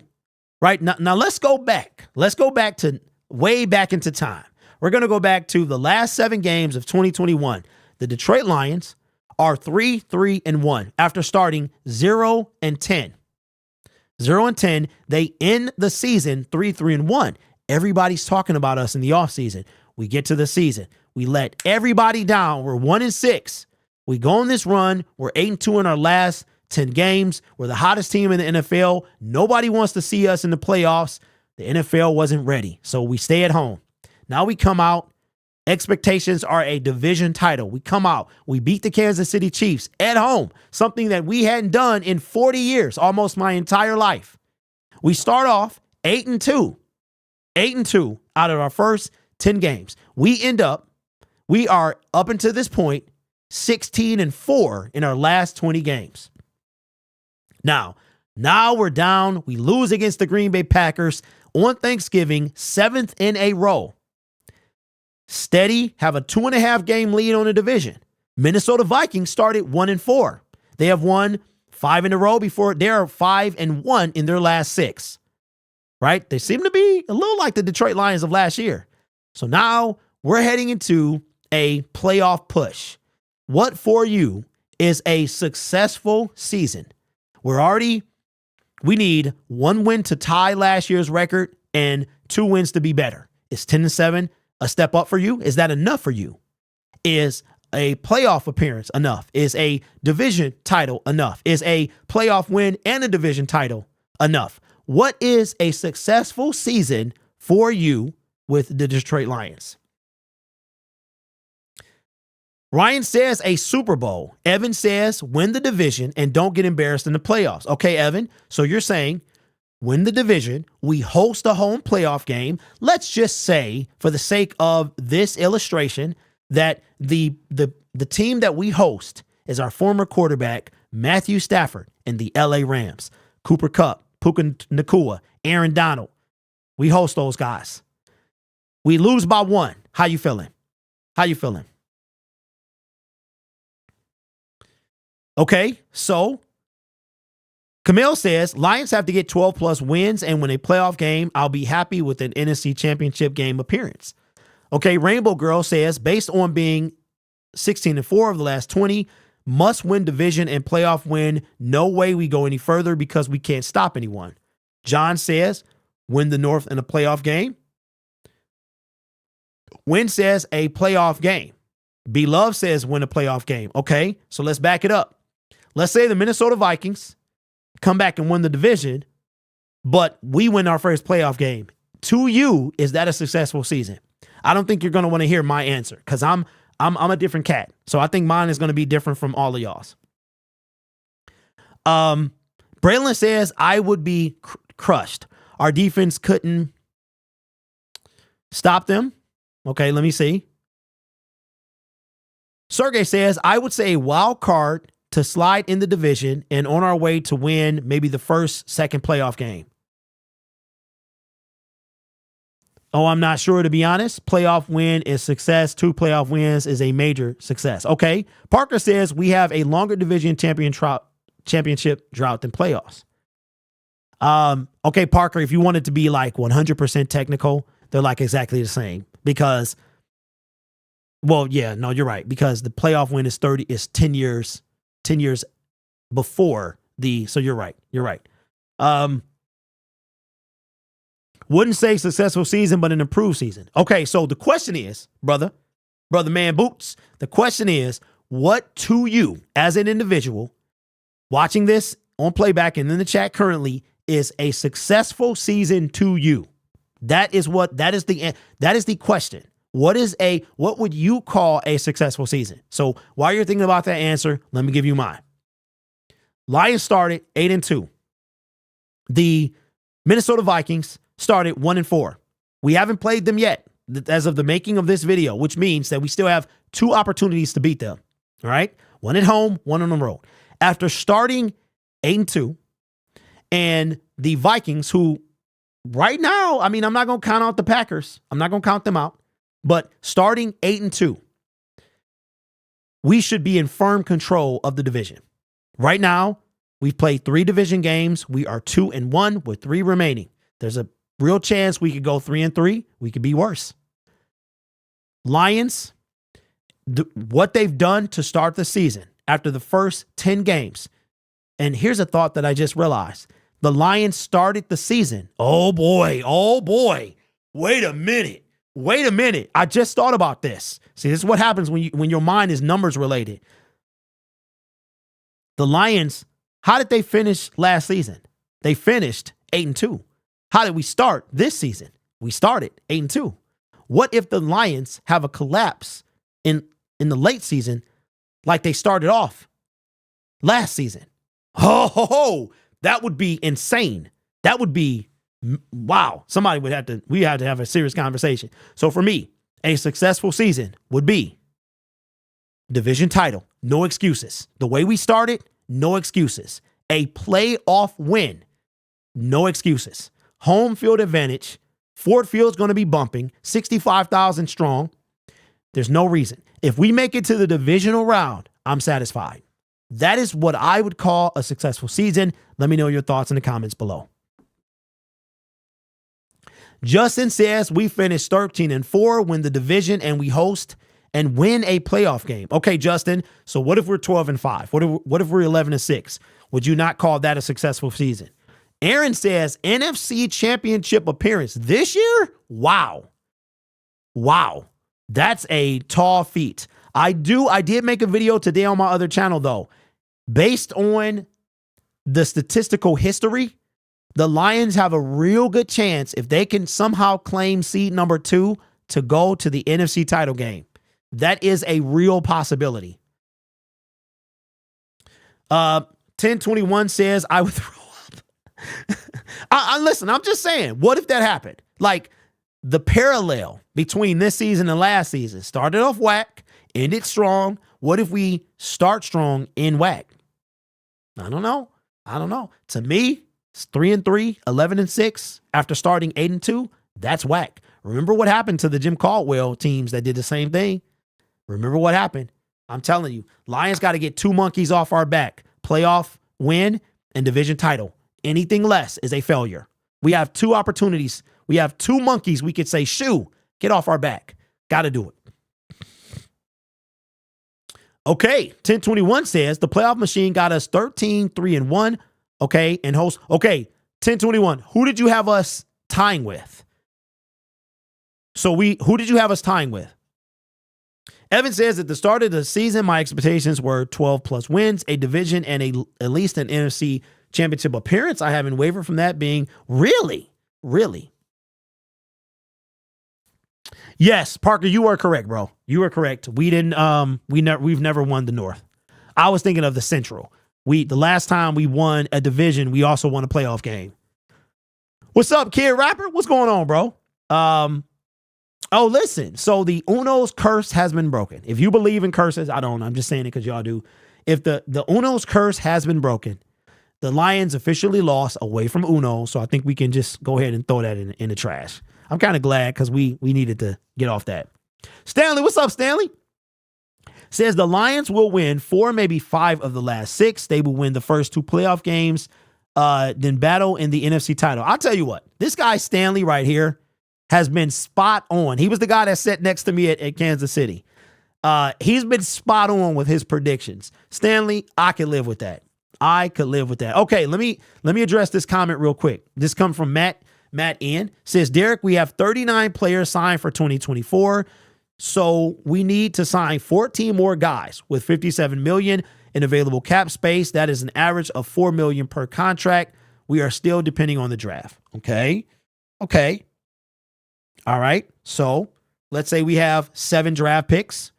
Right? Now let's go back. Let's go back to way back into time. We're going to go back to the last 7 games of 2021. The Detroit Lions are 3-3-1 after starting 0-10. 0-10. They end the season 3-3-1. Everybody's talking about us in the offseason. We get to the season. We let everybody down. We're 1-6. We go on this run. We're 8-2 in our last 10 games. We're the hottest team in the NFL. Nobody wants to see us in the playoffs. The NFL wasn't ready, so we stay at home. Now we come out. Expectations are a division title. We come out. We beat the Kansas City Chiefs at home, something that we hadn't done in 40 years, almost my entire life. We start off 8-2. 8-2 out of our first 10 games. We are up until this point 16-4 in our last 20 games. Now we're down. We lose against the Green Bay Packers on Thanksgiving, 7th in a row. Steady, have a 2.5 game lead on the division. Minnesota Vikings started 1-4. They have won 5 in a row before. They are 5-1 in their last 6. Right? They seem to be a little like the Detroit Lions of last year. So now we're heading into a playoff push. What for you is a successful season? We need 1 win to tie last year's record and 2 wins to be better. Is 10-7 a step up for you? Is that enough for you? Is a playoff appearance enough? Is a division title enough? Is a playoff win and a division title enough? What is a successful season for you with the Detroit Lions. Ryan says a Super Bowl. Evan says win the division and don't get embarrassed in the playoffs. Okay, Evan, so you're saying win the division, we host a home playoff game. Let's just say, for the sake of this illustration, that the team that we host is our former quarterback, Matthew Stafford, and the LA Rams. Cooper Kupp, Puka Nacua, Aaron Donald. We host those guys. We lose by 1. How you feeling? How you feeling? Okay, so Camille says, Lions have to get 12 plus wins, and when a playoff game, I'll be happy with an NFC championship game appearance. Okay, Rainbow Girl says, based on being 16-4 of the last 20, must win division and playoff win. No way we go any further because we can't stop anyone. John says, win the North in a playoff game. Win says a playoff game. B-Love says win a playoff game. Okay, so let's back it up. Let's say the Minnesota Vikings come back and win the division, but we win our first playoff game. To you, is that a successful season? I don't think you're going to want to hear my answer because I'm a different cat. So I think mine is going to be different from all of y'all's. Braylon says, I would be crushed. Our defense couldn't stop them. Okay, let me see. Sergey says, I would say a wild card to slide in the division and on our way to win maybe the second playoff game. Oh, I'm not sure, to be honest. Playoff win is success. 2 playoff wins is a major success. Okay. Parker says we have a longer division championship drought than playoffs. Okay, Parker, if you wanted to be like 100% technical, they're like exactly the same because, well, yeah, no, you're right. Because the playoff win is 10 years before so you're right. You're right. Wouldn't say successful season, but an improved season. Okay, so the question is, brother man boots, the question is, what to you as an individual watching this on playback and in the chat currently is a successful season to you? That is the question. What would you call a successful season? So while you're thinking about that answer, let me give you mine. Lions started 8-2. The Minnesota Vikings started 1-4. We haven't played them yet as of the making of this video, which means that we still have 2 opportunities to beat them. All right. 1 at home, 1 on the road. After starting 8-2, and the Vikings, who right now, I mean, I'm not going to count out the Packers. I'm not going to count them out. But starting 8-2, we should be in firm control of the division. Right now, we've played 3 division games. We are 2-1 with 3 remaining. There's a real chance we could go 3-3. We could be worse. Lions, what they've done to start the season after the first 10 games. And here's a thought that I just realized. The Lions started the season. Oh boy. Wait a minute. I just thought about this. See, this is what happens when your mind is numbers related. The Lions, how did they finish last season? They finished 8-2. How did we start this season? We started 8-2. What if the Lions have a collapse in the late season like they started off last season? Oh, that would be insane. That would be, wow. We have to have a serious conversation. So for me, a successful season would be division title, no excuses. The way we started, no excuses. A playoff win, no excuses. Home field advantage. Ford Field's going to be bumping, 65,000 strong. There's no reason. If we make it to the divisional round, I'm satisfied. That is what I would call a successful season. Let me know your thoughts in the comments below. Justin says we finished 13-4, win the division, and we host and win a playoff game. Okay, Justin, so what if we're 12-5? What if we're 11-6? Would you not call that a successful season? Aaron says NFC championship appearance this year? Wow. That's a tall feat. I did make a video today on my other channel, though. Based on the statistical history, The Lions have a real good chance if they can somehow claim seed number 2 to go to the NFC title game. That is a real possibility. 1021 says, I would throw up. Listen, I'm just saying, what if that happened? Like, the parallel between this season and last season started off whack, ended strong. What if we start strong in whack? I don't know. To me, it's 3-3, 11-6 after starting 8-2. That's whack. Remember what happened to the Jim Caldwell teams that did the same thing? Remember what happened? I'm telling you, Lions got to get 2 monkeys off our back. Playoff win and division title. Anything less is a failure. We have 2 opportunities. We have 2 monkeys we could say, shoo, get off our back. Got to do it. Okay, 1021 says the playoff machine got us 13-3-1. Okay, and host. Okay, 1021. Who did you have us tying with? Who did you have us tying with? Evan says at the start of the season, my expectations were 12 plus wins, a division, and at least an NFC championship appearance. I haven't wavered from that being really. Yes, Parker, you are correct, bro. You are correct. We didn't. We've never won the North. I was thinking of the Central. The last time we won a division, we also won a playoff game. What's up, Kid Rapper? What's going on, bro? Oh, listen. So the Uno's curse has been broken. If you believe in curses, I don't. I'm just saying it because y'all do. If the Uno's curse has been broken, the Lions officially lost away from Uno. So I think we can just go ahead and throw that in the trash. I'm kind of glad because we needed to get off that. Stanley, what's up, Stanley? Says the Lions will win 4, maybe 5 of the last 6. They will win the first 2 playoff games, then battle in the NFC title. I'll tell you what, this guy Stanley right here has been spot on. He was the guy that sat next to me at Kansas City. He's been spot on with his predictions. Stanley, I could live with that. Okay, let me address this comment real quick. This comes from Matt N. Says, Derek, we have 39 players signed for 2024. So we need to sign 14 more guys with $57 million in available cap space. That is an average of $4 million per contract. We are still depending on the draft. Okay. All right. So let's say we have 7 draft picks.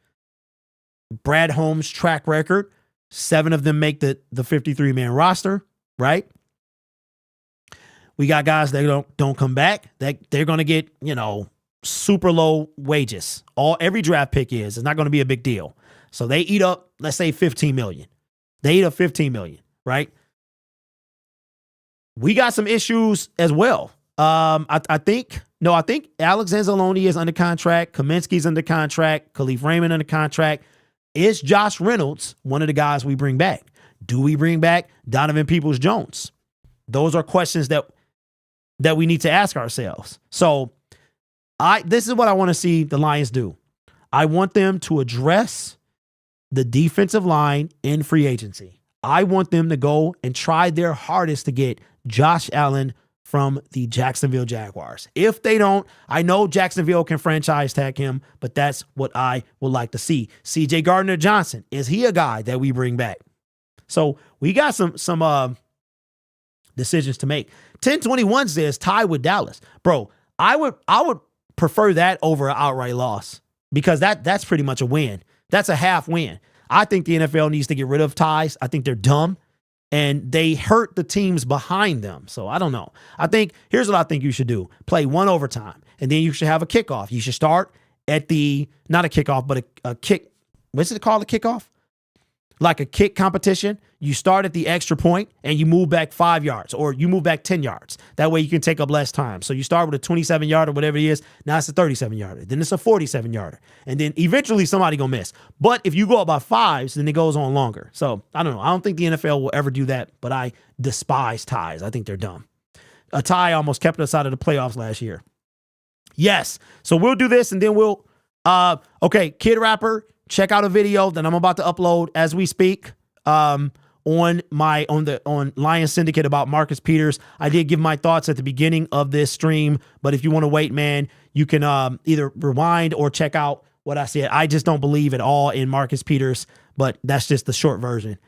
Brad Holmes' track record, 7 of them make the 53-man roster, right? We got guys that don't come back. They're going to get, super low wages. Every draft pick is. It's not going to be a big deal. So they eat up, let's say $15 million. They eat up $15 million, right? We got some issues as well. I think Alex Anzalone is under contract. Kaminsky's under contract. Khalif Raymond under contract. Is Josh Reynolds one of the guys we bring back? Do we bring back Donovan Peoples-Jones? Those are questions that we need to ask ourselves. So this is what I want to see the Lions do. I want them to address the defensive line in free agency. I want them to go and try their hardest to get Josh Allen from the Jacksonville Jaguars. If they don't, I know Jacksonville can franchise tag him, but that's what I would like to see. CJ Gardner-Johnson, is he a guy that we bring back? So we got some decisions to make. 1021 says tie with Dallas. Bro, I would prefer that over an outright loss because that's pretty much a win. That's a half win. I think the NFL needs to get rid of ties. I think they're dumb and they hurt the teams behind them. So I don't know. Here's what I think you should do. Play 1 overtime and then you should have a kickoff. You should start at not a kickoff, but a kick. What's it called? A kickoff? Like a kick competition. You start at the extra point and you move back 5 yards or you move back 10 yards. That way you can take up less time. So you start with a 27-yarder, whatever it is. Now it's a 37-yarder. Then it's a 47-yarder. And then eventually somebody going to miss. But if you go up by 5s, then it goes on longer. So I don't know. I don't think the NFL will ever do that, but I despise ties. I think they're dumb. A tie almost kept us out of the playoffs last year. Yes. So we'll do this and then we'll, okay, Kid Rapper, check out a video that I'm about to upload as we speak. On Lion Syndicate about Marcus Peters. I did give my thoughts at the beginning of this stream, but if you want to wait, man, you can either rewind or check out what I said. I just don't believe at all in Marcus Peters, but that's just the short version.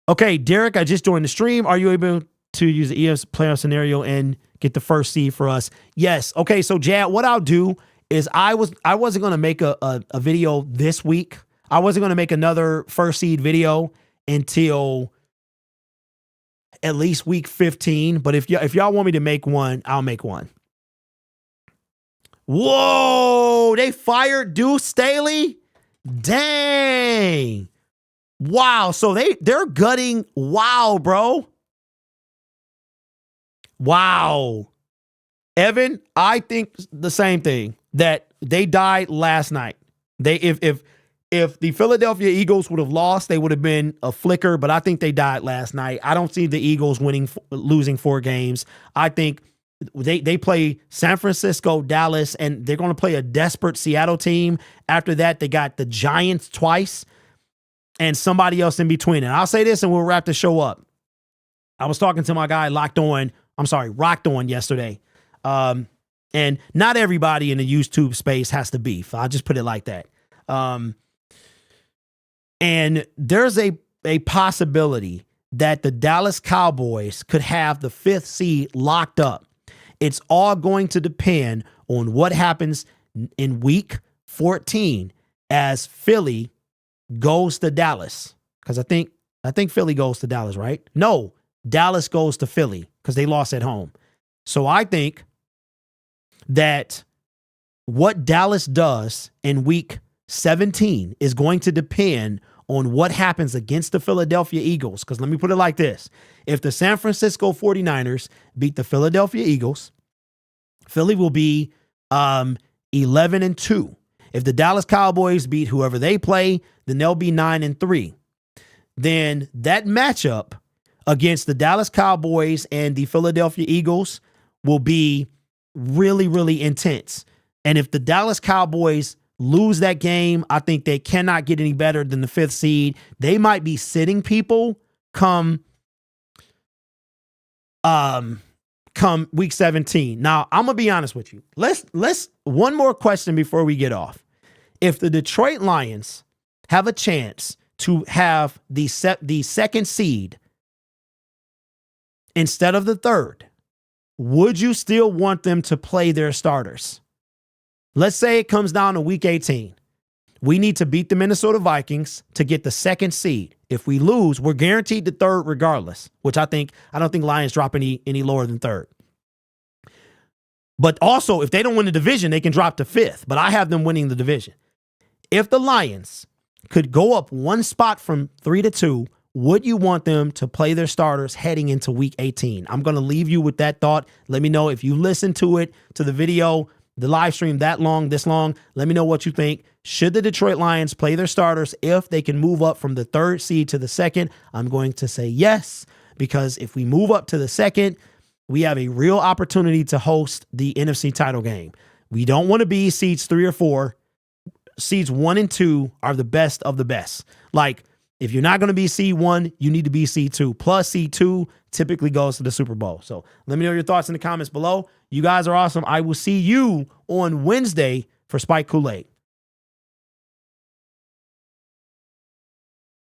Okay, Derek, I just joined the stream. Are you able to use the EF playoff scenario and get the first seed for us. Yes. Okay. So Jad, what I'll do is I wasn't going to make a video this week. I wasn't going to make another first seed video until at least week 15. But if y'all want me to make one, I'll make one. Whoa, they fired Deuce Staley? Dang. Wow. So they're gutting. Wow, bro. Wow. Evan, I think the same thing, that they died last night. If the Philadelphia Eagles would have lost, they would have been a flicker, but I think they died last night. I don't see the Eagles losing 4 games. I think they play San Francisco, Dallas, and they're going to play a desperate Seattle team. After that, they got the Giants twice and somebody else in between. And I'll say this and we'll wrap the show up. I was talking to my guy Rocked On yesterday. And not everybody in the YouTube space has to beef. I'll just put it like that. And there's a possibility that the Dallas Cowboys could have the 5th seed locked up. It's all going to depend on what happens in week 14 as Philly goes to Dallas. Because I think Philly goes to Dallas, right? No, Dallas goes to Philly because they lost at home. So I think that what Dallas does in week 17 is going to depend on what happens against the Philadelphia Eagles. Because let me put it like this. If the San Francisco 49ers beat the Philadelphia Eagles, Philly will be 11-2. If the Dallas Cowboys beat whoever they play, then they'll be 9-3. Then that matchup against the Dallas Cowboys and the Philadelphia Eagles will be really, really intense. And if the Dallas Cowboys lose that game, I think they cannot get any better than the 5th seed. They might be sitting people come week 17. Now, I'm going to be honest with you. Let's one more question before we get off. If the Detroit Lions have a chance to have the 2nd seed instead of the 3rd, would you still want them to play their starters? Let's say it comes down to week 18. We need to beat the Minnesota Vikings to get the 2nd seed. If we lose, we're guaranteed the 3rd regardless, which I don't think Lions drop any lower than 3rd. But also, if they don't win the division, they can drop to 5th. But I have them winning the division. If the Lions could go up 1 spot from 3-2, would you want them to play their starters heading into week 18? I'm going to leave you with that thought. Let me know if you listen to the video, the live stream this long. Let me know what you think. Should the Detroit Lions play their starters if they can move up from the 3rd seed to the 2nd? I'm going to say yes, because if we move up to the 2nd, we have a real opportunity to host the NFC title game. We don't want to be seeds 3 or 4. Seeds 1 and 2 are the best of the best. Like, if you're not going to be seed 1, you need to be seed 2. Plus, seed 2 typically goes to the Super Bowl. So let me know your thoughts in the comments below. You guys are awesome. I will see you on Wednesday for Spike Kool-Aid.